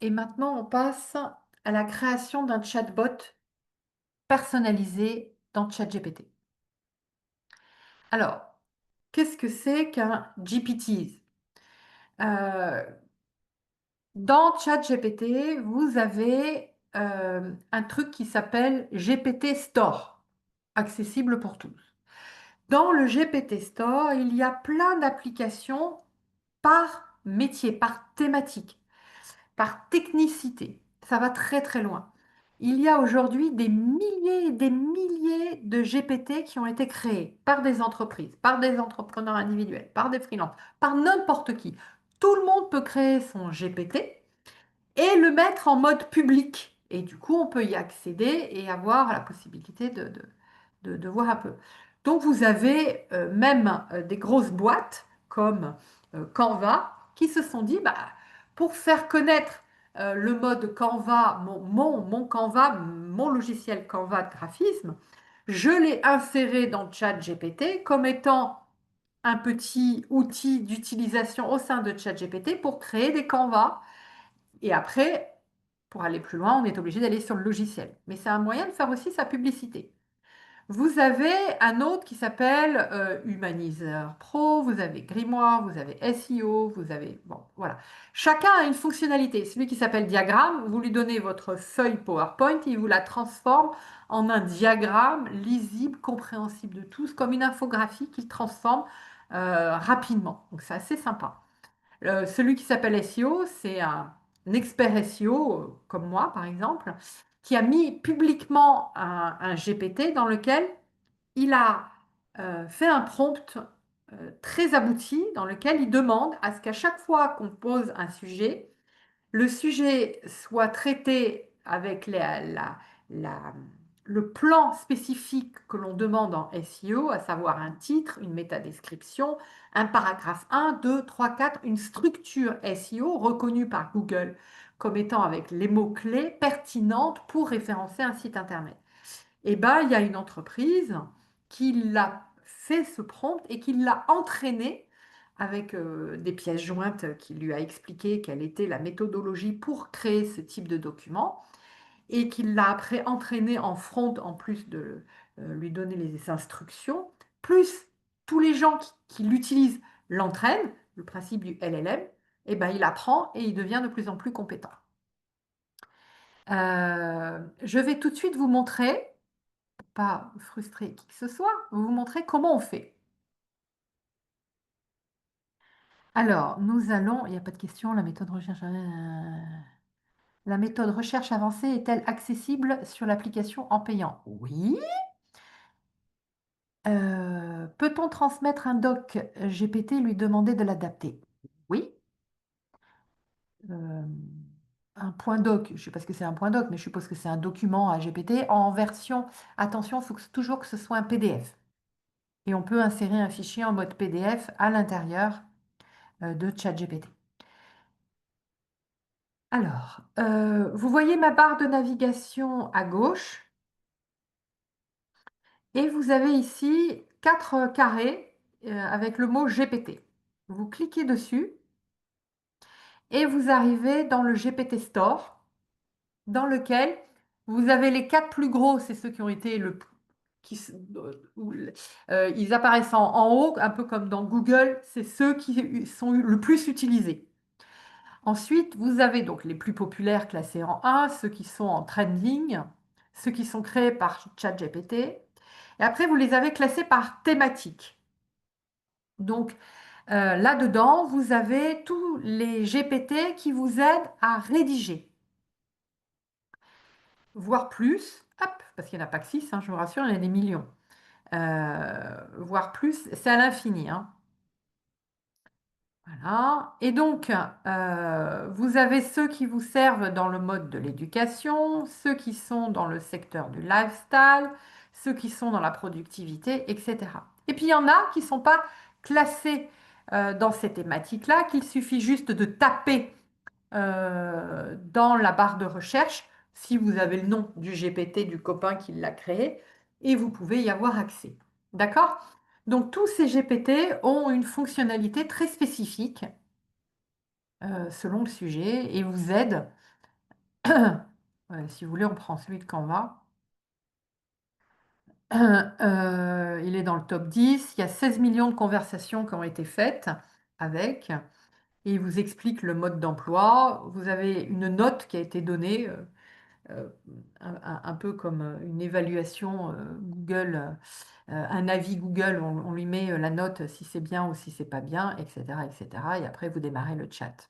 et maintenant on passe à la création d'un chatbot personnalisé dans ChatGPT. Alors, qu'est-ce que c'est qu'un GPT? Dans ChatGPT, vous avez un truc qui s'appelle GPT Store, accessible pour tous. Dans le GPT Store, il y a plein d'applications par métier, par thématique, par technicité. Ça va très très loin. Il y a aujourd'hui des milliers et des milliers de GPT qui ont été créés par des entreprises, par des entrepreneurs individuels, par des freelances, par n'importe qui. Tout le monde peut créer son GPT et le mettre en mode public. Et du coup, on peut y accéder et avoir la possibilité de voir un peu. Donc, vous avez même des grosses boîtes comme Canva qui se sont dit, bah, pour faire connaître le mode Canva, mon Canva, mon logiciel Canva de graphisme, je l'ai inséré dans ChatGPT comme étant un petit outil d'utilisation au sein de ChatGPT pour créer des Canvas. Et après, pour aller plus loin, on est obligé d'aller sur le logiciel. Mais c'est un moyen de faire aussi sa publicité. Vous avez un autre qui s'appelle Humaniseur Pro, vous avez Grimoire, vous avez SEO, vous avez... Bon, voilà. Chacun a une fonctionnalité. Celui qui s'appelle Diagramme, vous lui donnez votre feuille PowerPoint et il vous la transforme en un diagramme lisible, compréhensible de tous, comme une infographie qu'il transforme rapidement. Donc c'est assez sympa. Celui qui s'appelle SEO, c'est un expert SEO, comme moi par exemple, qui a mis publiquement un GPT dans lequel il a fait un prompt très abouti dans lequel il demande à ce qu'à chaque fois qu'on pose un sujet, le sujet soit traité avec la- le plan spécifique que l'on demande en SEO, à savoir un titre, une métadescription, un paragraphe 1, 2, 3, 4, une structure SEO reconnue par Google comme étant avec les mots-clés pertinentes pour référencer un site Internet. Et bien, il y a une entreprise qui l'a fait ce prompt et qui l'a entraîné avec des pièces jointes qui lui a expliqué quelle était la méthodologie pour créer ce type de document et qui l'a après entraîné en front en plus de lui donner les instructions, plus tous les gens qui l'utilisent l'entraînent, le principe du LLM, et ben il apprend et il devient de plus en plus compétent. Je vais tout de suite vous montrer, pas frustrer qui que ce soit, vous montrer comment on fait. Alors, nous allons, il n'y a pas de question, la méthode recherche. La méthode recherche avancée est-elle accessible sur l'application en payant? Oui. Peut-on transmettre un doc GPT et lui demander de l'adapter? Oui. Euh, un point doc, je ne sais pas ce que c'est un point doc, mais je suppose que c'est un document à GPT en version, attention, il faut toujours que ce soit un PDF. Et on peut insérer un fichier en mode PDF à l'intérieur de ChatGPT. Alors, vous voyez ma barre de navigation à gauche et vous avez ici 4 carrés avec le mot GPT. Vous cliquez dessus et vous arrivez dans le GPT Store dans lequel vous avez les 4 plus gros, c'est ceux qui ont été ils apparaissent en haut, un peu comme dans Google, c'est ceux qui sont le plus utilisés. Ensuite, vous avez donc les plus populaires classés en 1, ceux qui sont en trending, ceux qui sont créés par ChatGPT. Et après, vous les avez classés par thématique. Donc, là-dedans, vous avez tous les GPT qui vous aident à rédiger, voire plus, hop, parce qu'il n'y en a pas que 6, je vous rassure, il y en a des millions. Voire plus, c'est à l'infini, hein. Voilà. Et donc, vous avez ceux qui vous servent dans le mode de l'éducation, ceux qui sont dans le secteur du lifestyle, ceux qui sont dans la productivité, etc. Et puis, il y en a qui ne sont pas classés dans ces thématiques-là, qu'il suffit juste de taper dans la barre de recherche, si vous avez le nom du GPT, du copain qui l'a créé, et vous pouvez y avoir accès. D'accord? Donc, tous ces GPT ont une fonctionnalité très spécifique selon le sujet et vous aident. Si vous voulez, on prend celui de Canva. Il est dans le top 10. Il y a 16 millions de conversations qui ont été faites avec. Et il vous explique le mode d'emploi. Vous avez une note qui a été donnée, euh, un peu comme une évaluation Google, un avis Google. On lui met la note si c'est bien ou si c'est pas bien, etc., etc. Et après, vous démarrez le chat.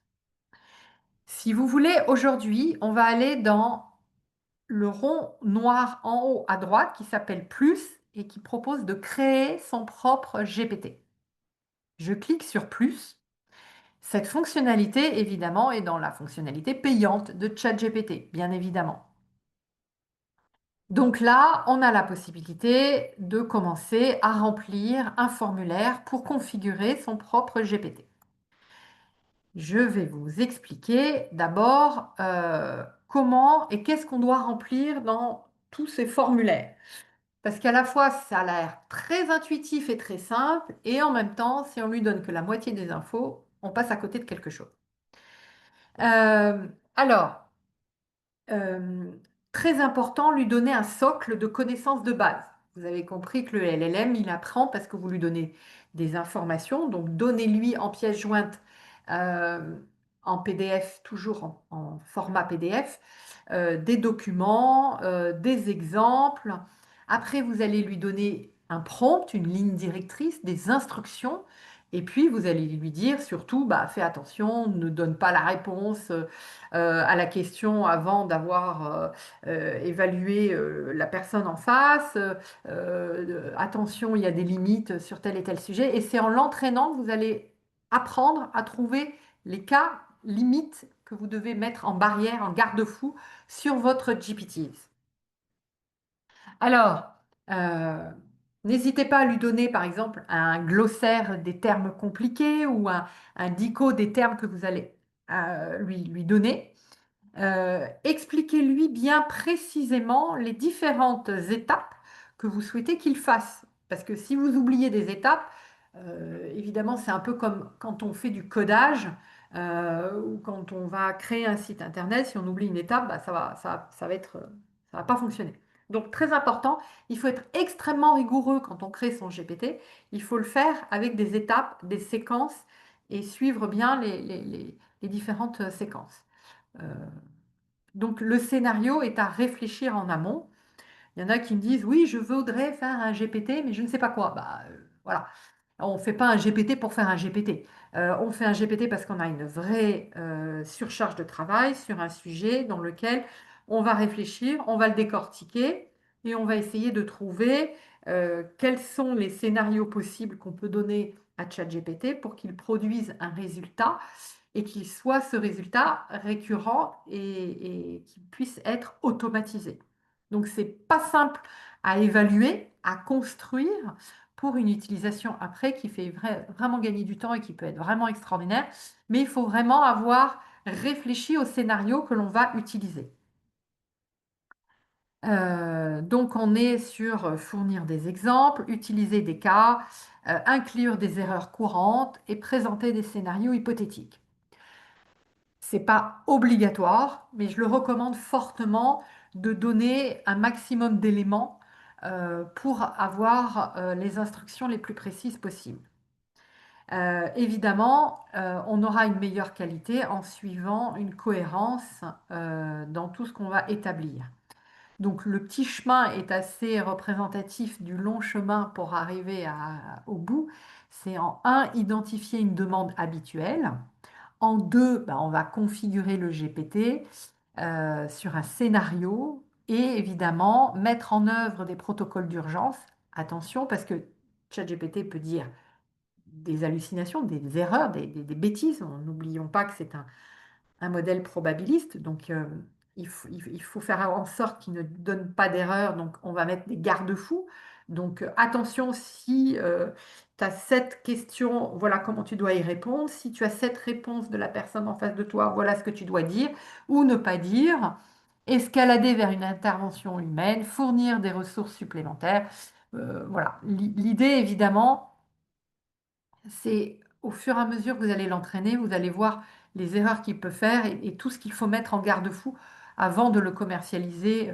Si vous voulez, aujourd'hui, on va aller dans le rond noir en haut à droite qui s'appelle Plus et qui propose de créer son propre GPT. Je clique sur Plus. Cette fonctionnalité, évidemment, est dans la fonctionnalité payante de ChatGPT, bien évidemment. Donc là, on a la possibilité de commencer à remplir un formulaire pour configurer son propre GPT. Je vais vous expliquer d'abord comment et qu'est-ce qu'on doit remplir dans tous ces formulaires. Parce qu'à la fois, ça a l'air très intuitif et très simple, et en même temps, si on lui donne que la moitié des infos, on passe à côté de quelque chose. Euh, alors, euh, très important, lui donner un socle de connaissances de base. vous avez compris que le LLM, il apprend parce que vous lui donnez des informations. Donc, donnez-lui en pièce jointe, euh, en PDF, toujours en format PDF, des documents, des exemples. Après, vous allez lui donner un prompt, une ligne directrice, des instructions. Et puis, vous allez lui dire surtout, bah, fais attention, ne donne pas la réponse à la question avant d'avoir évalué la personne en face. Attention, il y a des limites sur tel et tel sujet. Et c'est en l'entraînant que vous allez apprendre à trouver les cas limites que vous devez mettre en barrière, en garde-fou sur votre GPT. Alors, euh, n'hésitez pas à lui donner, par exemple, un glossaire des termes compliqués ou un dico des termes que vous allez lui donner. Expliquez-lui bien précisément les différentes étapes que vous souhaitez qu'il fasse. Parce que si vous oubliez des étapes, évidemment, c'est un peu comme quand on fait du codage ou quand on va créer un site internet. Si on oublie une étape, bah, ça va pas fonctionner. Donc, très important, il faut être extrêmement rigoureux quand on crée son GPT. Il faut le faire avec des étapes, des séquences et suivre bien les différentes séquences. Euh, donc le scénario est à réfléchir en amont. Il y en a qui me disent, oui, je voudrais faire un GPT, mais je ne sais pas quoi. Bah, voilà. On ne fait pas un GPT pour faire un GPT. On fait un GPT parce qu'on a une vraie surcharge de travail sur un sujet dans lequel on va réfléchir, on va le décortiquer et on va essayer de trouver quels sont les scénarios possibles qu'on peut donner à ChatGPT pour qu'il produise un résultat et qu'il soit ce résultat récurrent et qu'il puisse être automatisé. Donc, c'est pas simple à évaluer, à construire pour une utilisation après qui fait vraiment gagner du temps et qui peut être vraiment extraordinaire, mais il faut vraiment avoir réfléchi au scénario que l'on va utiliser. Donc, on est sur fournir des exemples, utiliser des cas, inclure des erreurs courantes et présenter des scénarios hypothétiques. C'est pas obligatoire, mais je le recommande fortement de donner un maximum d'éléments pour avoir les instructions les plus précises possibles. Évidemment, on aura une meilleure qualité en suivant une cohérence dans tout ce qu'on va établir. Donc le petit chemin est assez représentatif du long chemin pour arriver au bout. C'est en un, identifier une demande habituelle. En deux, ben, on va configurer le GPT sur un scénario et évidemment mettre en œuvre des protocoles d'urgence. Attention, parce que ChatGPT peut dire des hallucinations, des erreurs, des bêtises. N'oublions pas que c'est un modèle probabiliste, donc il faut faire en sorte qu'il ne donne pas d'erreur, donc on va mettre des garde-fous. Donc attention, si tu as cette question, voilà comment tu dois y répondre. Si tu as cette réponse de la personne en face de toi, voilà ce que tu dois dire ou ne pas dire. Escalader vers une intervention humaine, fournir des ressources supplémentaires. Voilà. L'idée, évidemment, c'est au fur et à mesure que vous allez l'entraîner, vous allez voir les erreurs qu'il peut faire et tout ce qu'il faut mettre en garde-fou avant de le commercialiser,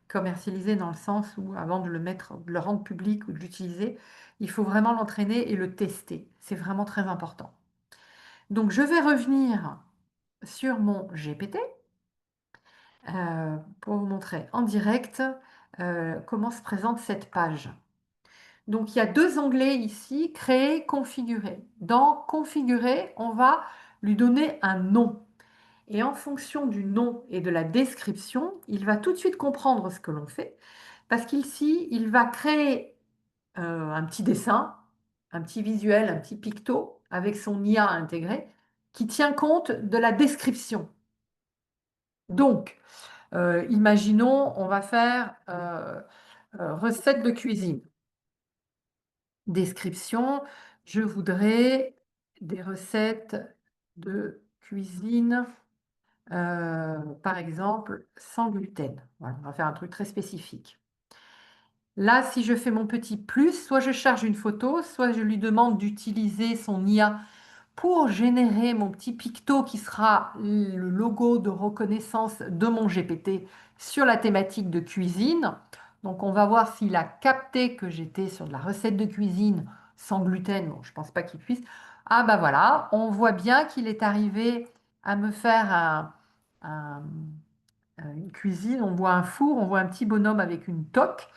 commercialiser dans le sens où avant de le mettre, de le rendre public ou de l'utiliser, il faut vraiment l'entraîner et le tester. C'est vraiment très important. Donc je vais revenir sur mon GPT pour vous montrer en direct comment se présente cette page. Donc, il y a deux onglets ici, créer, configurer. Dans configurer, on va lui donner un nom. Et en fonction du nom et de la description, il va tout de suite comprendre ce que l'on fait. Parce qu'ici, il va créer un petit dessin, un petit visuel, un petit picto avec son IA intégré qui tient compte de la description. Donc, imaginons, on va faire recette de cuisine. Description, je voudrais des recettes de cuisine, par exemple, sans gluten. Voilà, on va faire un truc très spécifique. Là, si je fais mon petit plus, soit je charge une photo, soit je lui demande d'utiliser son IA pour générer mon petit picto qui sera le logo de reconnaissance de mon GPT sur la thématique de cuisine. Donc, on va voir s'il a capté que j'étais sur de la recette de cuisine sans gluten. Bon, je ne pense pas qu'il puisse. Ah, bah voilà, on voit bien qu'il est arrivé à me faire un- une cuisine. On voit un four, on voit un petit bonhomme avec une toque,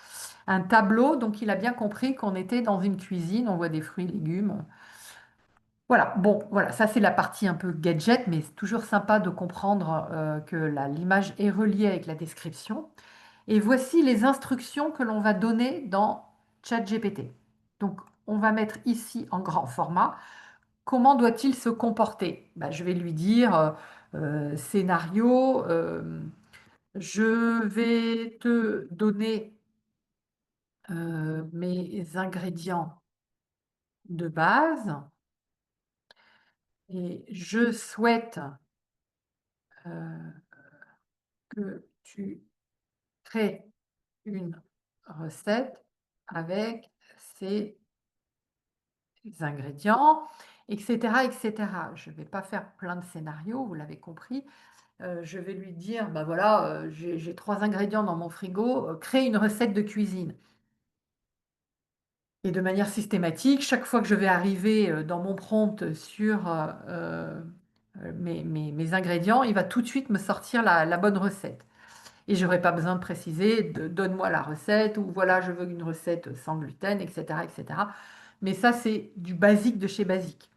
un tableau. Donc, il a bien compris qu'on était dans une cuisine. On voit des fruits, légumes. Voilà, bon, voilà, ça c'est la partie un peu gadget, mais c'est toujours sympa de comprendre que l'image est reliée avec la description. Et voici les instructions que l'on va donner dans ChatGPT. Donc, on va mettre ici en grand format. Comment doit-il se comporter? Ben, je vais lui dire scénario, je vais te donner mes ingrédients de base et je souhaite euh, que tu crées une recette avec ces ingrédients, etc., etc. Je ne vais pas faire plein de scénarios, vous l'avez compris. Je vais lui dire, bah voilà, j'ai 3 ingrédients dans mon frigo, crée une recette de cuisine. Et de manière systématique, chaque fois que je vais arriver dans mon prompt sur mes ingrédients, il va tout de suite me sortir la bonne recette. Et je n'aurai pas besoin de préciser, donne-moi la recette, ou voilà, je veux une recette sans gluten, etc., etc. Mais ça, c'est du basique de chez basique.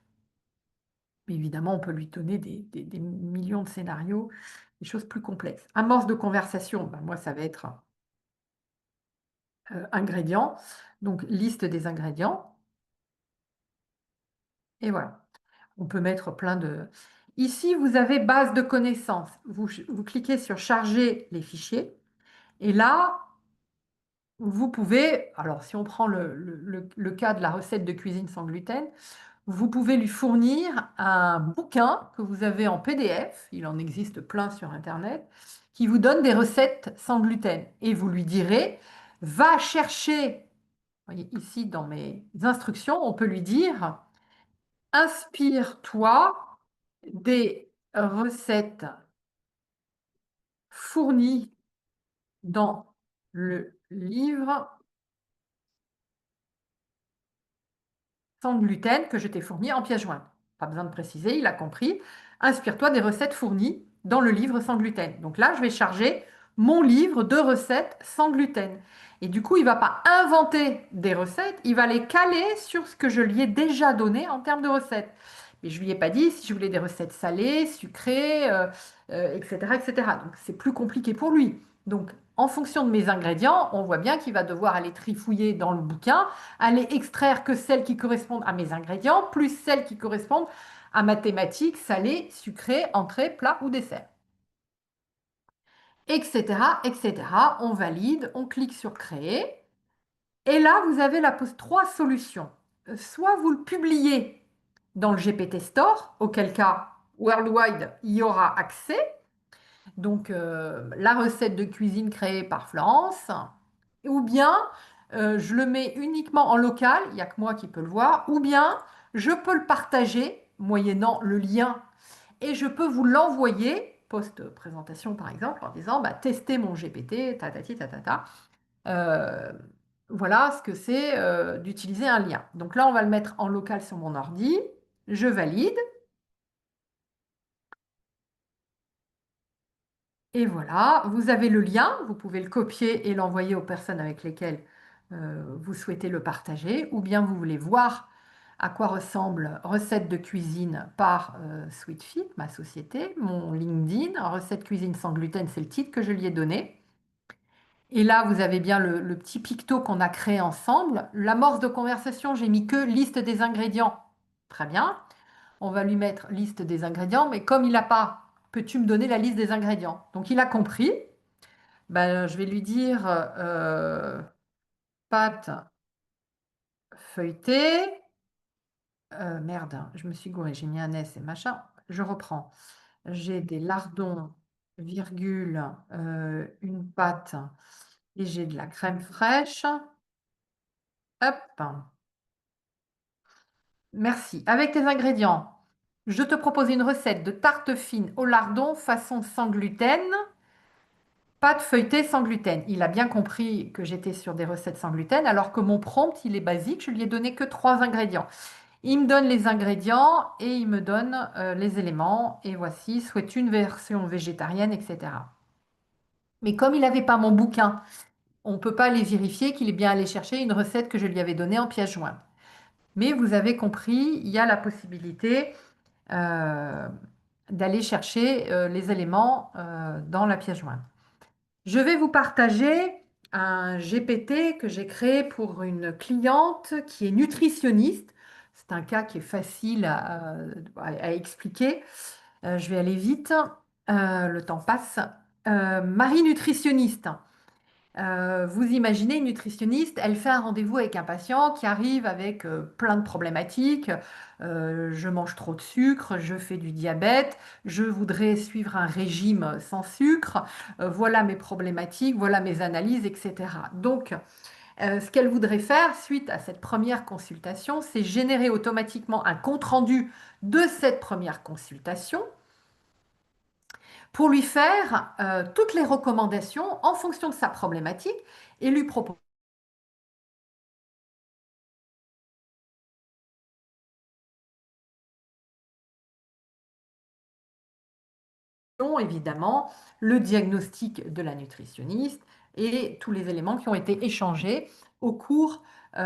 Mais évidemment, on peut lui donner des millions de scénarios, des choses plus complexes. Amorce de conversation, ben moi, ça va être ingrédients, donc liste des ingrédients. Et voilà, on peut mettre plein de... Ici, vous avez base de connaissances. Vous cliquez sur charger les fichiers. Et là, vous pouvez, alors si on prend le cas de la recette de cuisine sans gluten, vous pouvez lui fournir un bouquin que vous avez en PDF, il en existe plein sur Internet, qui vous donne des recettes sans gluten. Et vous lui direz, va chercher, vous voyez, ici dans mes instructions, on peut lui dire, inspire-toi des recettes fournies dans le livre sans gluten que je t'ai fourni en pièce jointe. Pas besoin de préciser, il a compris. Inspire-toi des recettes fournies dans le livre sans gluten. Donc là, je vais charger mon livre de recettes sans gluten. Et du coup, il ne va pas inventer des recettes, il va les caler sur ce que je lui ai déjà donné en termes de recettes. Mais je ne lui ai pas dit si je voulais des recettes salées, sucrées, etc., etc. Donc c'est plus compliqué pour lui. Donc en fonction de mes ingrédients, on voit bien qu'il va devoir aller trifouiller dans le bouquin, aller extraire que celles qui correspondent à mes ingrédients, plus celles qui correspondent à ma thématique, salée, sucrée, entrée, plat ou dessert. Etc., etc. On valide, on clique sur créer. Et là, vous avez trois solutions. Soit vous le publiez dans le GPT Store, auquel cas, worldwide, il y aura accès. Donc, la recette de cuisine créée par Florence. Ou bien, je le mets uniquement en local, il n'y a que moi qui peux le voir. Ou bien, je peux le partager, moyennant le lien, et je peux vous l'envoyer, post-présentation par exemple, en disant, bah, testez mon GPT, tatati, tatata. Euh, voilà ce que c'est d'utiliser un lien. Donc là, on va le mettre en local sur mon ordi. Je valide. Et voilà, vous avez le lien. Vous pouvez le copier et l'envoyer aux personnes avec lesquelles vous souhaitez le partager. Ou bien vous voulez voir à quoi ressemble recette de cuisine par SweetFit, ma société, mon LinkedIn. Recette cuisine sans gluten, c'est le titre que je lui ai donné. Et là, vous avez bien le petit picto qu'on a créé ensemble. L'amorce de conversation, j'ai mis que liste des ingrédients. Très bien. On va lui mettre liste des ingrédients, mais comme il n'a pas, peux-tu me donner la liste des ingrédients? Donc il a compris. Ben, je vais lui dire pâte feuilletée. Merde, hein, je me suis gourée, j'ai mis un S et machin. Je reprends. J'ai des lardons, virgule, une pâte et j'ai de la crème fraîche. Hop. Merci. Avec tes ingrédients, je te propose une recette de tarte fine au lardon façon sans gluten. Pâte feuilletée sans gluten. Il a bien compris que j'étais sur des recettes sans gluten, alors que mon prompt, il est basique. Je lui ai donné que 3 ingrédients. Il me donne les ingrédients et il me donne les éléments. Et voici, souhaite une version végétarienne, etc. Mais comme il n'avait pas mon bouquin, on ne peut pas aller vérifier qu'il est bien allé chercher une recette que je lui avais donnée en pièce jointe. Mais vous avez compris, il y a la possibilité euh, d'aller chercher les éléments dans la pièce jointe. Je vais vous partager un GPT que j'ai créé pour une cliente qui est nutritionniste. C'est un cas qui est facile à expliquer. Je vais aller vite. Le temps passe. Marie nutritionniste. Vous imaginez une nutritionniste, elle fait un rendez-vous avec un patient qui arrive avec plein de problématiques. Je mange trop de sucre, je fais du diabète, je voudrais suivre un régime sans sucre. Voilà mes problématiques, voilà mes analyses, etc. Donc, ce qu'elle voudrait faire suite à cette première consultation, c'est générer automatiquement un compte-rendu de cette première consultation pour lui faire toutes les recommandations en fonction de sa problématique et lui proposer évidemment le diagnostic de la nutritionniste et tous les éléments qui ont été échangés au cours qui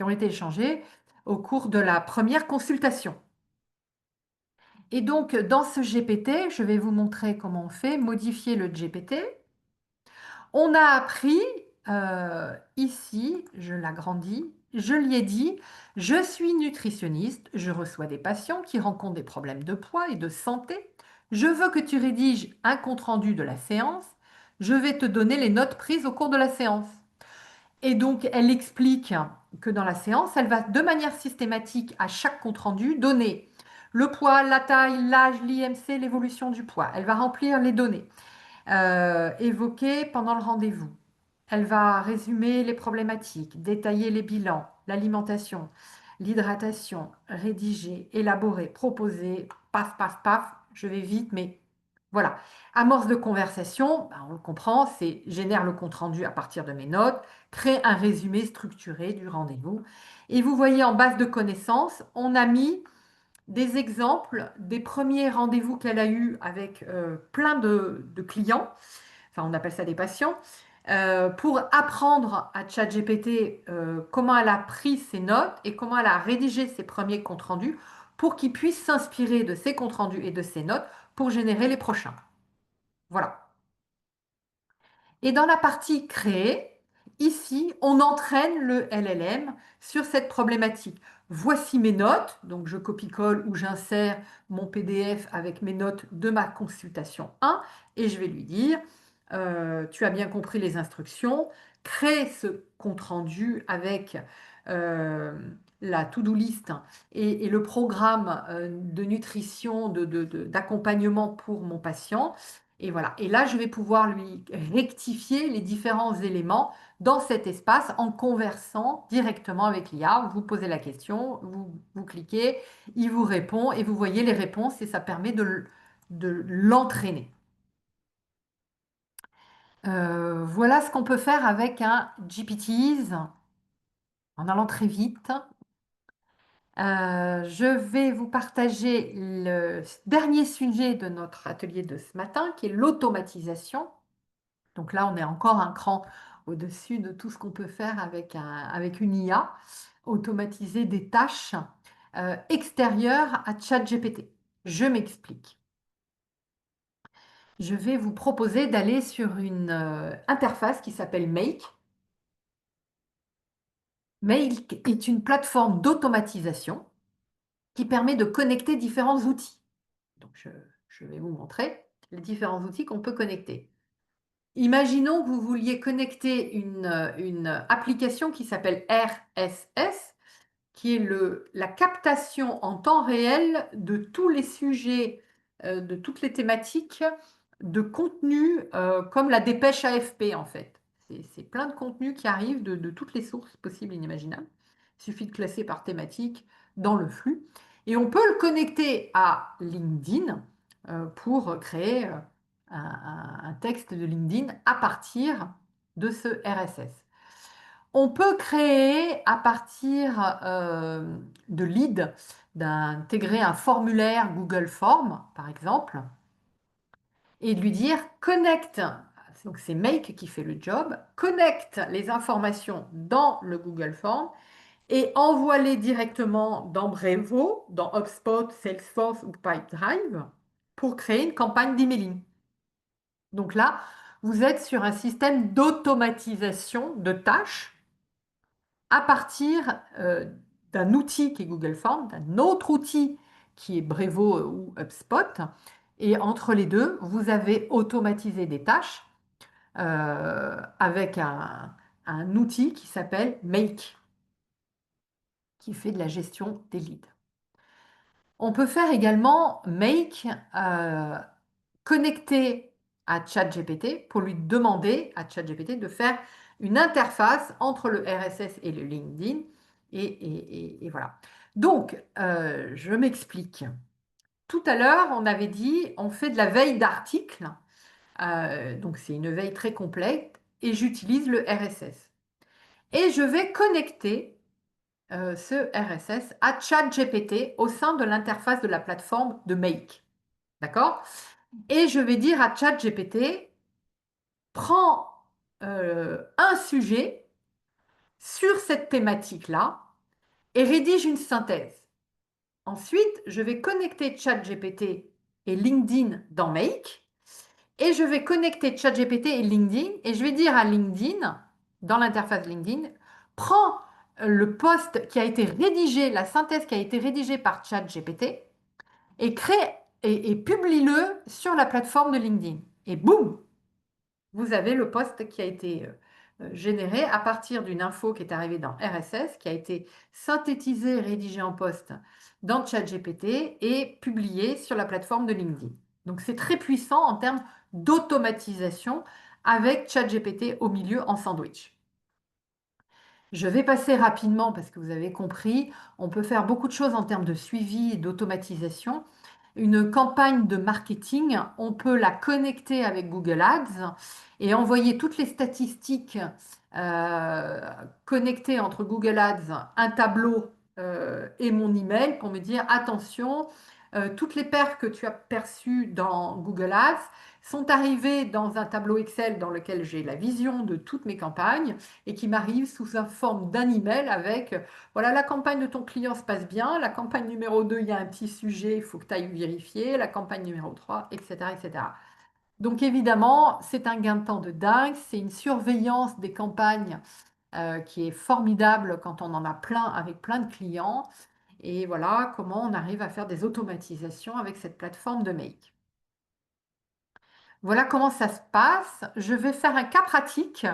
ont été échangés au cours de la première consultation. Et donc, dans ce GPT, je vais vous montrer comment on fait modifier le GPT. On a appris ici, je l'agrandis, je lui ai dit, je suis nutritionniste, je reçois des patients qui rencontrent des problèmes de poids et de santé. Je veux que tu rédiges un compte-rendu de la séance. Je vais te donner les notes prises au cours de la séance. Et donc, elle explique que dans la séance, elle va de manière systématique à chaque compte-rendu donner le poids, la taille, l'âge, l'IMC, l'évolution du poids. Elle va remplir les données évoquées pendant le rendez-vous. Elle va résumer les problématiques, détailler les bilans, l'alimentation, l'hydratation, rédiger, élaborer, proposer, paf, paf, paf, je vais vite, mais voilà. Amorce de conversation, ben, on le comprend, c'est génère le compte-rendu à partir de mes notes, crée un résumé structuré du rendez-vous. Et vous voyez en base de connaissances, on a mis des exemples des premiers rendez-vous qu'elle a eus avec plein de clients, enfin on appelle ça des patients, pour apprendre à ChatGPT comment elle a pris ses notes et comment elle a rédigé ses premiers comptes rendus pour qu'il puisse s'inspirer de ses comptes rendus et de ses notes pour générer les prochains. Voilà. Et dans la partie créer, ici, on entraîne le LLM sur cette problématique. Voici mes notes, donc je copie-colle ou j'insère mon PDF avec mes notes de ma consultation 1 et je vais lui dire, tu as bien compris les instructions, crée ce compte-rendu avec euh, la to-do list et le programme de nutrition, d'accompagnement pour mon patient. Et voilà. Et là, je vais pouvoir lui rectifier les différents éléments dans cet espace en conversant directement avec l'IA. Vous posez la question, vous cliquez, il vous répond et vous voyez les réponses et ça permet de l'entraîner. Voilà ce qu'on peut faire avec un GPTs en allant très vite. Je vais vous partager le dernier sujet de notre atelier de ce matin, qui est l'automatisation. Donc là, on est encore un cran au-dessus de tout ce qu'on peut faire avec une IA, automatiser des tâches extérieures à ChatGPT. Je m'explique. Je vais vous proposer d'aller sur une interface qui s'appelle Make. Make est une plateforme d'automatisation qui permet de connecter différents outils. Donc, je vais vous montrer les différents outils qu'on peut connecter. Imaginons que vous vouliez connecter une application qui s'appelle RSS, qui est la captation en temps réel de tous les sujets, de toutes les thématiques de contenu, comme la dépêche AFP en fait. C'est plein de contenus qui arrivent de toutes les sources possibles et inimaginables. Il suffit de classer par thématique dans le flux. Et on peut le connecter à LinkedIn. pour créer un texte de LinkedIn à partir de ce RSS. On peut créer à partir de lead, d'intégrer un formulaire Google Form, par exemple, et de lui dire connecte, donc c'est Make qui fait le job, connecte les informations dans le Google Form et envoie-les directement dans Brevo, dans HubSpot, Salesforce ou Pipedrive pour créer une campagne d'emailing. Donc là, vous êtes sur un système d'automatisation de tâches à partir d'un outil qui est Google Forms, d'un autre outil qui est Brevo ou HubSpot. Et entre les deux, vous avez automatisé des tâches avec un outil qui s'appelle Make, qui fait de la gestion des leads. On peut faire également Make connecté à ChatGPT pour lui demander à ChatGPT de faire une interface entre le RSS et le LinkedIn. Et voilà. Donc, je m'explique. Tout à l'heure, on avait dit, on fait de la veille d'articles. Donc, c'est une veille très complète et j'utilise le RSS. Et je vais connecter ce RSS à ChatGPT au sein de l'interface de la plateforme de Make. D'accord? Et je vais dire à ChatGPT, prends un sujet sur cette thématique-là et rédige une synthèse. Ensuite, je vais connecter ChatGPT et LinkedIn dans Make et je vais connecter ChatGPT et LinkedIn et je vais dire à LinkedIn, dans l'interface LinkedIn, prends le post qui a été rédigé, la synthèse qui a été rédigée par ChatGPT et crée et publie-le sur la plateforme de LinkedIn. Et boum, vous avez le post qui a été généré à partir d'une info qui est arrivée dans RSS, qui a été synthétisée, rédigée en post dans ChatGPT et publiée sur la plateforme de LinkedIn. Donc c'est très puissant en termes d'automatisation avec ChatGPT au milieu en sandwich. Je vais passer rapidement parce que vous avez compris, on peut faire beaucoup de choses en termes de suivi et d'automatisation. Une campagne de marketing, on peut la connecter avec Google Ads et envoyer toutes les statistiques euh, connectées entre Google Ads, un tableau et mon email pour me dire attention, toutes les perfs que tu as perçues dans Google Ads sont arrivées dans un tableau Excel dans lequel j'ai la vision de toutes mes campagnes et qui m'arrive sous la forme d'un email avec, voilà, la campagne de ton client se passe bien, la campagne numéro 2, il y a un petit sujet, il faut que tu ailles vérifier, la campagne numéro 3, etc., etc. Donc évidemment, c'est un gain de temps de dingue, c'est une surveillance des campagnes qui est formidable quand on en a plein avec plein de clients. Et voilà comment on arrive à faire des automatisations avec cette plateforme de Make. Voilà comment ça se passe. Je vais faire un cas pratique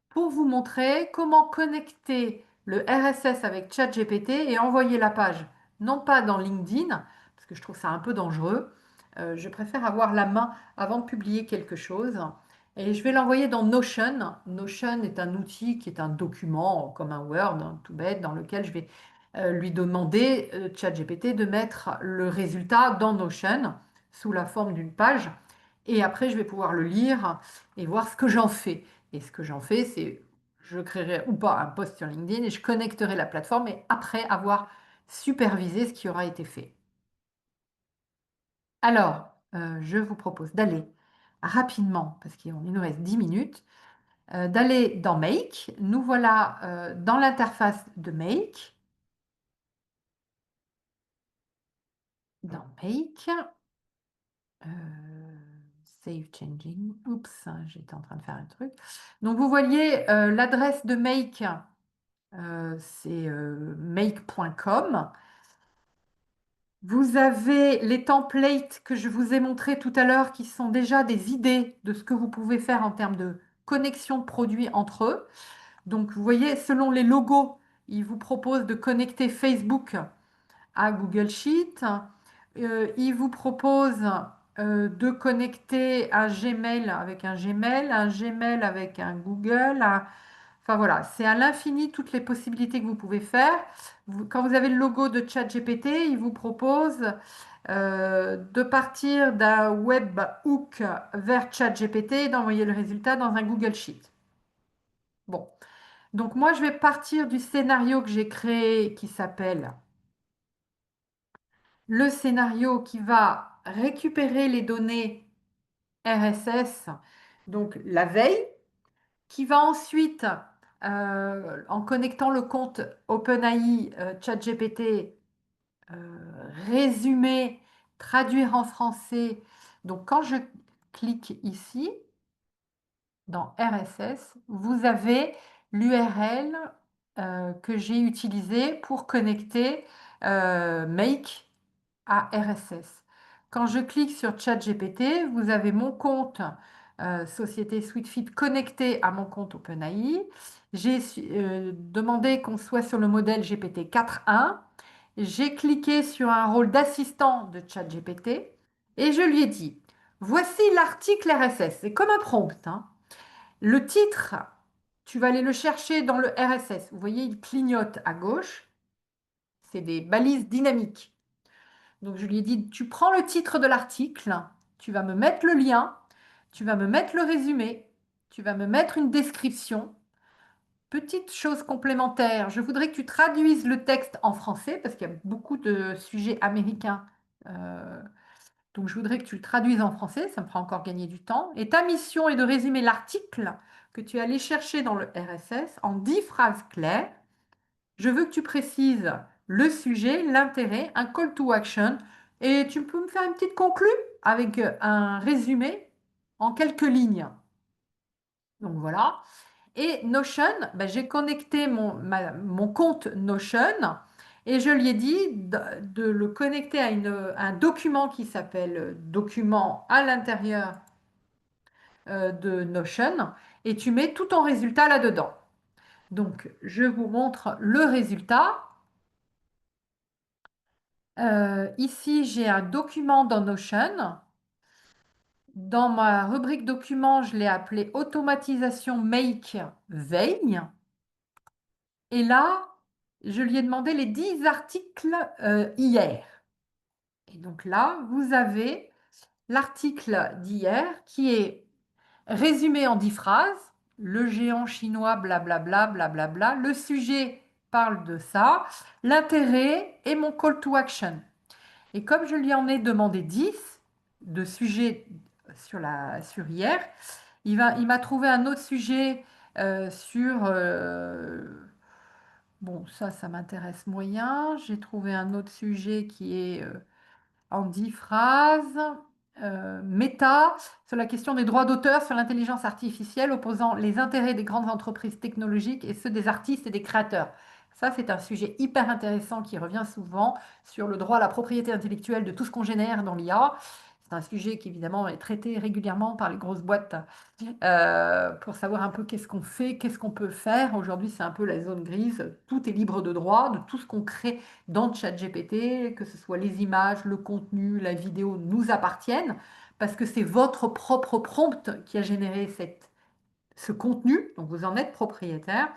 pour vous montrer comment connecter le RSS avec ChatGPT et envoyer la page, non pas dans LinkedIn, parce que je trouve ça un peu dangereux. Je préfère avoir la main avant de publier quelque chose. Et je vais l'envoyer dans Notion. Notion est un outil qui est un document comme un Word, hein, tout bête, dans lequel je vais lui demander, ChatGPT, de mettre le résultat dans Notion sous la forme d'une page. Et après, je vais pouvoir le lire et voir ce que j'en fais. Et ce que j'en fais, c'est je créerai ou pas un post sur LinkedIn et je connecterai la plateforme et après avoir supervisé ce qui aura été fait. Alors, je vous propose d'aller rapidement, parce qu'il nous reste 10 minutes, d'aller dans Make. Nous voilà dans l'interface de Make. Dans Make. Save changing. Oups, j'étais en train de faire un truc. Donc, vous voyez l'adresse de Make, c'est make.com. Vous avez les templates que je vous ai montrés tout à l'heure qui sont déjà des idées de ce que vous pouvez faire en termes de connexion de produits entre eux. Donc, vous voyez, selon les logos, ils vous proposent de connecter Facebook à Google Sheet. Il vous propose de connecter un Gmail avec un Gmail avec un Google. Enfin voilà, c'est à l'infini toutes les possibilités que vous pouvez faire. Quand vous avez le logo de ChatGPT, il vous propose de partir d'un webhook vers ChatGPT et d'envoyer le résultat dans un Google Sheet. Bon, donc moi je vais partir du scénario que j'ai créé qui s'appelle le scénario qui va récupérer les données RSS, donc la veille, qui va ensuite, en connectant le compte OpenAI ChatGPT, résumer, traduire en français. Donc quand je clique ici, dans RSS, vous avez l'URL que j'ai utilisée pour connecter Make à RSS. Quand je clique sur ChatGPT, vous avez mon compte Société Sweetfeed connecté à mon compte OpenAI. J'ai demandé qu'on soit sur le modèle GPT 4.1. J'ai cliqué sur un rôle d'assistant de ChatGPT et je lui ai dit, voici l'article RSS. C'est comme un prompt, hein. Le titre, tu vas aller le chercher dans le RSS. Vous voyez, il clignote à gauche. C'est des balises dynamiques. Donc je lui ai dit, tu prends le titre de l'article, tu vas me mettre le lien, tu vas me mettre le résumé, tu vas me mettre une description. Petite chose complémentaire, je voudrais que tu traduises le texte en français parce qu'il y a beaucoup de sujets américains. euh, donc je voudrais que tu le traduises en français, ça me fera encore gagner du temps. Et ta mission est de résumer l'article que tu es allé chercher dans le RSS en 10 phrases claires. Je veux que tu précises le sujet, l'intérêt, un call to action, et tu peux me faire une petite conclue avec un résumé en quelques lignes. Donc voilà. Et Notion, ben, j'ai connecté mon compte Notion et je lui ai dit de le connecter à un document qui s'appelle document à l'intérieur de Notion et tu mets tout ton résultat là-dedans. Donc, je vous montre le résultat. Ici, j'ai un document dans Notion. Dans ma rubrique documents, je l'ai appelé automatisation make veille. Et là, je lui ai demandé les 10 articles hier. Et donc là, vous avez l'article d'hier qui est résumé en 10 phrases. Le géant chinois, blablabla, blablabla. Le sujet parle de ça. L'intérêt et mon call to action. Et comme je lui en ai demandé 10 de sujets sur hier, il m'a trouvé un autre sujet sur... bon, ça m'intéresse moyen. J'ai trouvé un autre sujet qui est en 10 phrases. Méta, sur la question des droits d'auteur sur l'intelligence artificielle, opposant les intérêts des grandes entreprises technologiques et ceux des artistes et des créateurs. Ça, c'est un sujet hyper intéressant qui revient souvent sur le droit à la propriété intellectuelle de tout ce qu'on génère dans l'IA. C'est un sujet qui, évidemment, est traité régulièrement par les grosses boîtes pour savoir un peu qu'est-ce qu'on fait, qu'est-ce qu'on peut faire. Aujourd'hui, c'est un peu la zone grise. Tout est libre de droit, de tout ce qu'on crée dans ChatGPT, que ce soit les images, le contenu, la vidéo, nous appartiennent, parce que c'est votre propre prompt qui a généré ce contenu, donc vous en êtes propriétaire.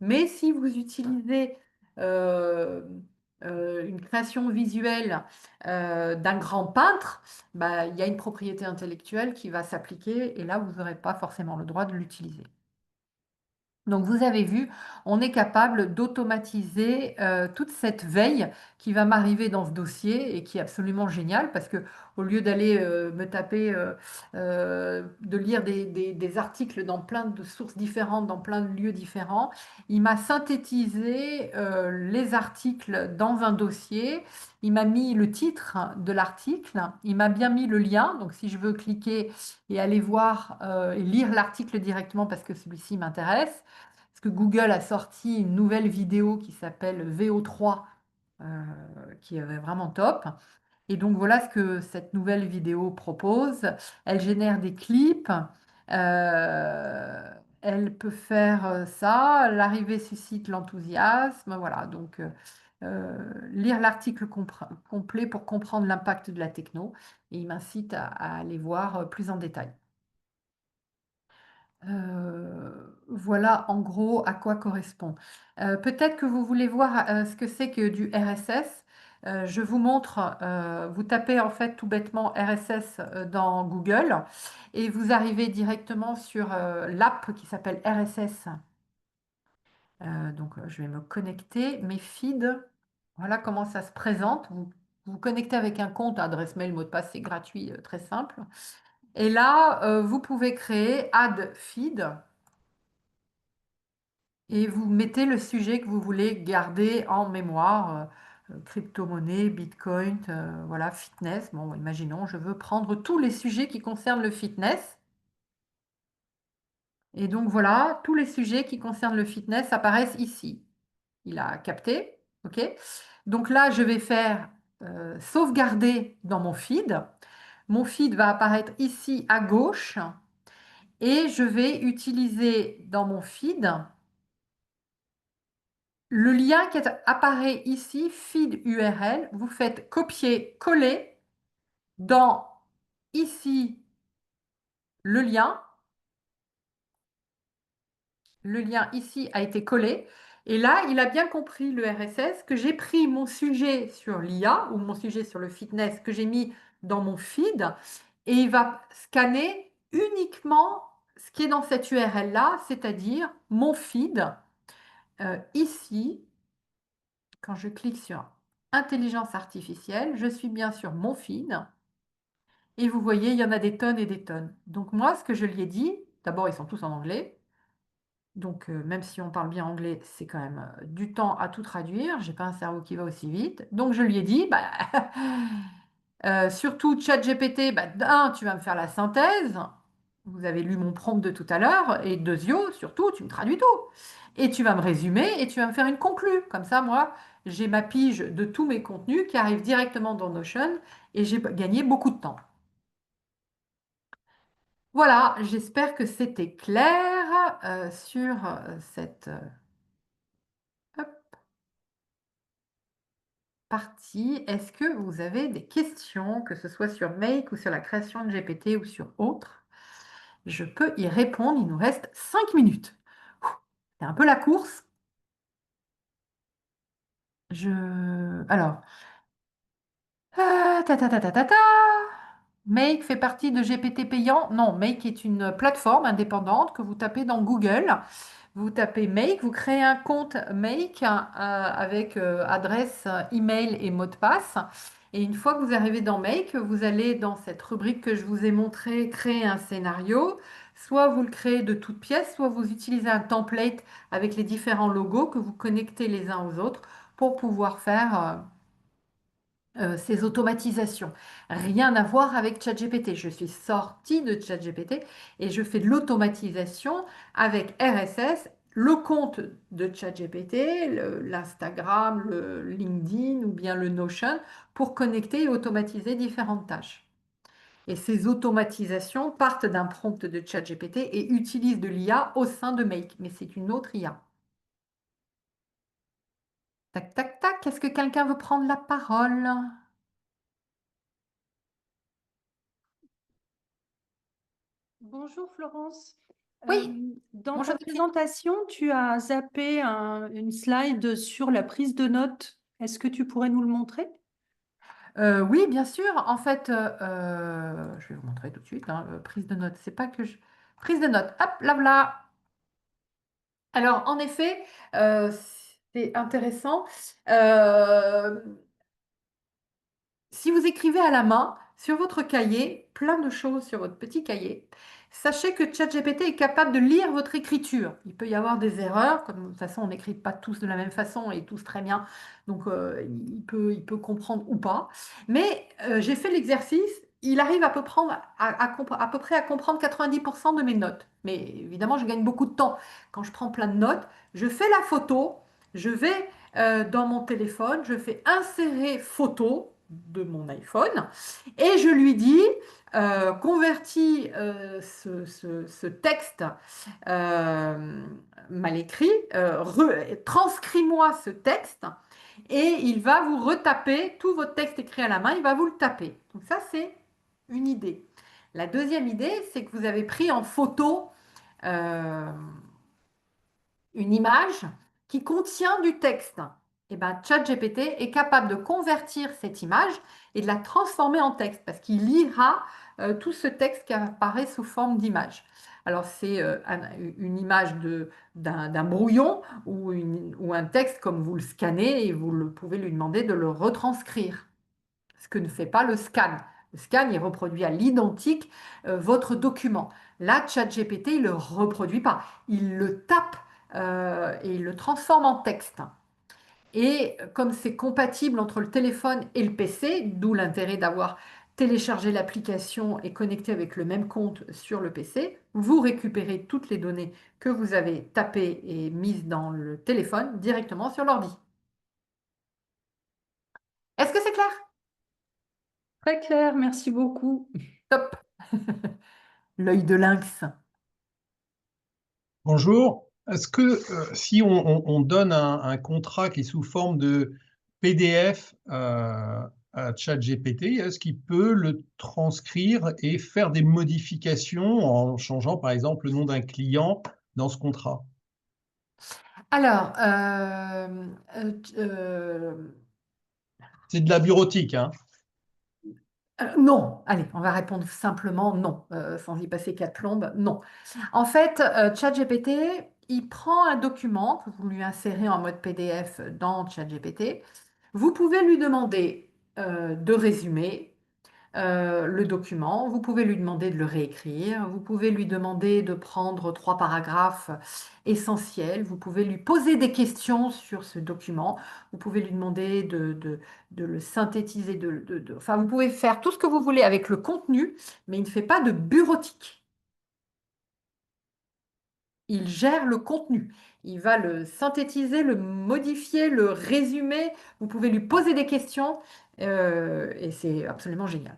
Mais si vous utilisez euh, une création visuelle d'un grand peintre, bah, il y a une propriété intellectuelle qui va s'appliquer et là, vous n'aurez pas forcément le droit de l'utiliser. Donc vous avez vu, on est capable d'automatiser toute cette veille qui va m'arriver dans ce dossier et qui est absolument génial parce que au lieu d'aller me taper, de lire des articles dans plein de sources différentes, dans plein de lieux différents, il m'a synthétisé les articles dans un dossier. Il m'a mis le titre de l'article, il m'a bien mis le lien. Donc si je veux cliquer et aller voir et lire l'article directement parce que celui-ci m'intéresse, parce que Google a sorti une nouvelle vidéo qui s'appelle VO3, euh, qui est vraiment top. Et donc voilà ce que cette nouvelle vidéo propose. Elle génère des clips. Elle peut faire ça. L'arrivée suscite l'enthousiasme. Voilà. Donc lire l'article complet pour comprendre l'impact de la techno. Et il m'incite à aller voir plus en détail. Voilà en gros à quoi correspond. Peut-être que vous voulez voir ce que c'est que du RSS. Je vous montre, vous tapez en fait tout bêtement RSS dans Google et vous arrivez directement sur l'app qui s'appelle RSS. Donc, je vais me connecter. Mes feeds, voilà comment ça se présente. Vous vous connectez avec un compte, adresse mail, mot de passe, c'est gratuit, très simple. Et là, vous pouvez créer Add Feed et vous mettez le sujet que vous voulez garder en mémoire. Crypto-monnaie, Bitcoin, voilà, fitness. Bon, imaginons, je veux prendre tous les sujets qui concernent le fitness. Et donc voilà, tous les sujets qui concernent le fitness apparaissent ici. Il a capté, ok? Donc là, je vais faire sauvegarder dans mon feed. Mon feed va apparaître ici à gauche et je vais utiliser dans mon feed le lien qui apparaît ici, feed URL. Vous faites copier-coller dans ici le lien. Le lien ici a été collé. Et là, il a bien compris le RSS que j'ai pris mon sujet sur l'IA ou mon sujet sur le fitness que j'ai mis dans mon feed et il va scanner uniquement ce qui est dans cette URL-là, c'est-à-dire mon feed. Ici, quand je clique sur intelligence artificielle, je suis bien sur mon feed et vous voyez, il y en a des tonnes et des tonnes. Donc moi, ce que je lui ai dit, d'abord, ils sont tous en anglais. Donc, même si on parle bien anglais, c'est quand même du temps à tout traduire. J'ai pas un cerveau qui va aussi vite. Donc, je lui ai dit, bah, surtout ChatGPT, bah, d'un, tu vas me faire la synthèse. Vous avez lu mon prompt de tout à l'heure. Et deuxièmement, surtout, tu me traduis tout. Et tu vas me résumer et tu vas me faire une conclue. Comme ça, moi, j'ai ma pige de tous mes contenus qui arrivent directement dans Notion et j'ai gagné beaucoup de temps. Voilà, j'espère que c'était clair sur cette hop, partie. Est-ce que vous avez des questions, que ce soit sur Make ou sur la création de GPT ou sur autre? Je peux y répondre. Il nous reste 5 minutes. C'est un peu la course. Alors, ta ta ta ta ta ta. Make fait partie de GPT payant? Non, Make est une plateforme indépendante que vous tapez dans Google. Vous tapez Make, vous créez un compte Make avec adresse, email et mot de passe. Et une fois que vous arrivez dans Make, vous allez dans cette rubrique que je vous ai montrée, créer un scénario. Soit vous le créez de toutes pièces, soit vous utilisez un template avec les différents logos que vous connectez les uns aux autres pour pouvoir faire ces automatisations. Rien à voir avec ChatGPT. Je suis sortie de ChatGPT et je fais de l'automatisation avec RSS, le compte de ChatGPT, l'Instagram, le LinkedIn ou bien le Notion pour connecter et automatiser différentes tâches. Et ces automatisations partent d'un prompt de ChatGPT et utilisent de l'IA au sein de Make, mais c'est une autre IA. Tac, tac, tac. Est-ce que quelqu'un veut prendre la parole? Bonjour Florence. Oui, Dans bonjour ta Delphine. présentation, tu as zappé une slide sur la prise de notes. Est-ce que tu pourrais nous le montrer? Oui, bien sûr. En fait, je vais vous montrer tout de suite, hein, prise de notes. C'est pas que je... Prise de notes. Hop, là, voilà. Alors, en effet, c'est intéressant. Euh, Si vous écrivez à la main sur votre cahier, plein de choses sur votre petit cahier, sachez que ChatGPT est capable de lire votre écriture. Il peut y avoir des erreurs, comme de toute façon on n'écrit pas tous de la même façon et tous très bien, donc il peut comprendre ou pas. Mais j'ai fait l'exercice, il arrive à peu près à comprendre 90% de mes notes. Mais évidemment, je gagne beaucoup de temps. Quand je prends plein de notes, je fais la photo, je vais dans mon téléphone, je fais insérer photo de mon iPhone et je lui dis convertis ce texte mal écrit, transcris-moi ce texte et il va vous retaper tout votre texte écrit à la main, il va vous le taper. Donc ça, c'est une idée. La deuxième idée, c'est que vous avez pris en photo euh, une image qui contient du texte. Et ben, ChatGPT est capable de convertir cette image et de la transformer en texte parce qu'il lira tout ce texte qui apparaît sous forme d'image. Alors, c'est une image d'un brouillon ou un texte comme vous le scannez et pouvez lui demander de le retranscrire, ce que ne fait pas le scan. Le scan, il reproduit à l'identique votre document. Là, ChatGPT, il ne le reproduit pas. Il le tape et il le transforme en texte. Et comme c'est compatible entre le téléphone et le PC, d'où l'intérêt d'avoir téléchargé l'application et connecté avec le même compte sur le PC, vous récupérez toutes les données que vous avez tapées et mises dans le téléphone directement sur l'ordi. Est-ce que c'est clair? Très clair, merci beaucoup. Top. L'œil de lynx. Bonjour. Est-ce que si on donne un contrat qui est sous forme de PDF à ChatGPT, est-ce qu'il peut le transcrire et faire des modifications en changeant par exemple le nom d'un client dans ce contrat? Alors, C'est de la bureautique, hein? non, allez, on va répondre simplement non, sans y passer quatre plombes, non. En fait, ChatGPT, il prend un document que vous lui insérez en mode PDF dans ChatGPT. Vous pouvez lui demander de résumer, le document. Vous pouvez lui demander de le réécrire. Vous pouvez lui demander de prendre trois paragraphes essentiels. Vous pouvez lui poser des questions sur ce document. Vous pouvez lui demander de le synthétiser. Enfin, vous pouvez faire tout ce que vous voulez avec le contenu, mais il ne fait pas de bureautique. Il gère le contenu. Il va le synthétiser, le modifier, le résumer. Vous pouvez lui poser des questions et c'est absolument génial.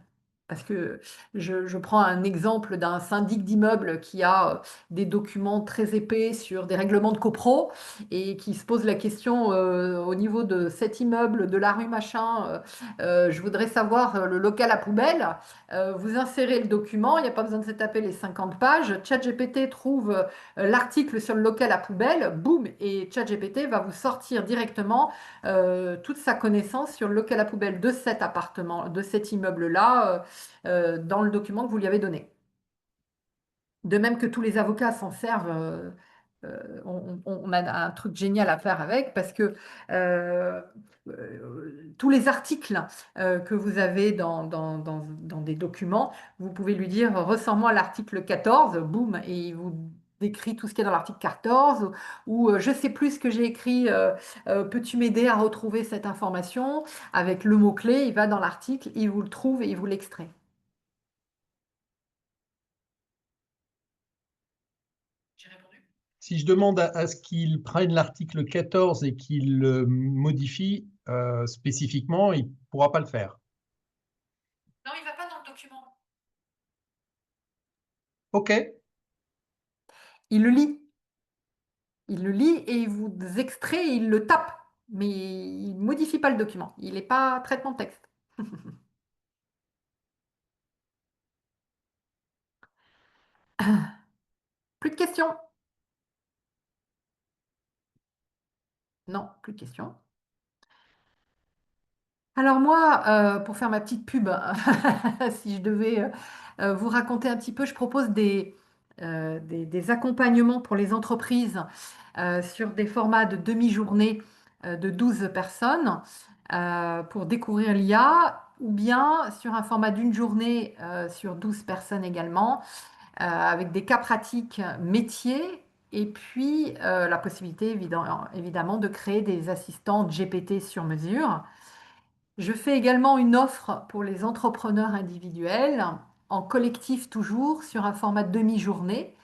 Parce que je prends un exemple d'un syndic d'immeuble qui a des documents très épais sur des règlements de copro et qui se pose la question au niveau de cet immeuble, de la rue machin, je voudrais savoir le local à poubelle. Vous insérez le document, il n'y a pas besoin de se taper les 50 pages. ChatGPT trouve l'article sur le local à poubelle, boum, et ChatGPT va vous sortir directement toute sa connaissance sur le local à poubelle de cet appartement, de cet immeuble-là, dans le document que vous lui avez donné. De même que tous les avocats s'en servent, on a un truc génial à faire avec parce que tous les articles que vous avez dans des documents, vous pouvez lui dire ressors-moi l'article 14, boum, et il vous décrit tout ce qu'il y a dans l'article 14, ou je sais plus ce que j'ai écrit, peux-tu m'aider à retrouver cette information? Avec le mot-clé, il va dans l'article, il vous le trouve et il vous l'extrait. J'ai répondu. Si je demande à ce qu'il prenne l'article 14 et qu'il le modifie spécifiquement, il ne pourra pas le faire. Non, il ne va pas dans le document. OK. Il le lit. Il le lit et il vous extrait et il le tape. Mais il ne modifie pas le document. Il n'est pas traitement de texte. Plus de questions? Non, plus de questions. Alors moi, pour faire ma petite pub, si je devais vous raconter un petit peu, je propose des accompagnements pour les entreprises sur des formats de demi-journée de 12 personnes pour découvrir l'IA, ou bien sur un format d'une journée sur 12 personnes également, avec des cas pratiques métiers. Et puis, la possibilité, évidemment, de créer des assistants GPT sur mesure. Je fais également une offre pour les entrepreneurs individuels, en collectif toujours, sur un format de demi-journée,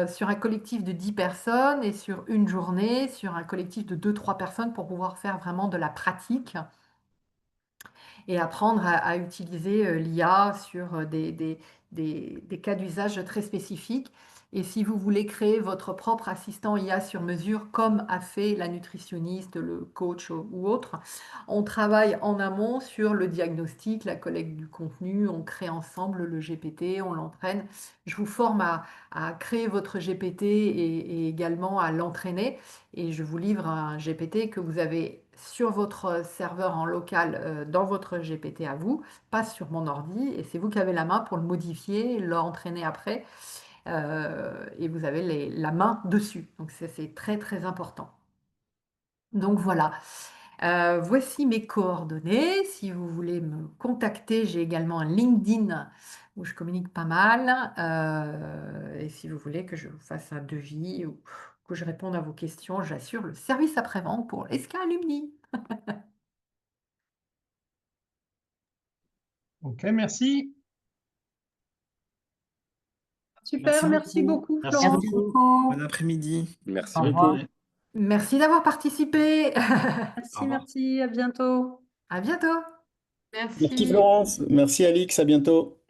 sur un collectif de 10 personnes et sur une journée, sur un collectif de 2-3 personnes pour pouvoir faire vraiment de la pratique et apprendre à utiliser l'IA sur des cas d'usage très spécifiques. Et si vous voulez créer votre propre assistant IA sur mesure, comme a fait la nutritionniste, le coach ou autre, on travaille en amont sur le diagnostic, la collecte du contenu, on crée ensemble le GPT, on l'entraîne. Je vous forme à créer votre GPT et également à l'entraîner. Et je vous livre un GPT que vous avez sur votre serveur en local, dans votre GPT à vous, pas sur mon ordi. Et c'est vous qui avez la main pour le modifier, l'entraîner après. Et vous avez la main dessus. Donc c'est très très important. Donc voilà. Voici mes coordonnées. Si vous voulez me contacter, j'ai également un LinkedIn où je communique pas mal. Et si vous voulez que je vous fasse un devis ou que je réponde à vos questions, j'assure le service après-vente pour SK Alumni. Ok, merci. Super, merci beaucoup, Merci Florence. Merci beaucoup. Bon après-midi. Merci Au beaucoup. revoir. Merci d'avoir participé. Merci, merci, à bientôt. À bientôt. Merci Florence. Merci Alix. À bientôt.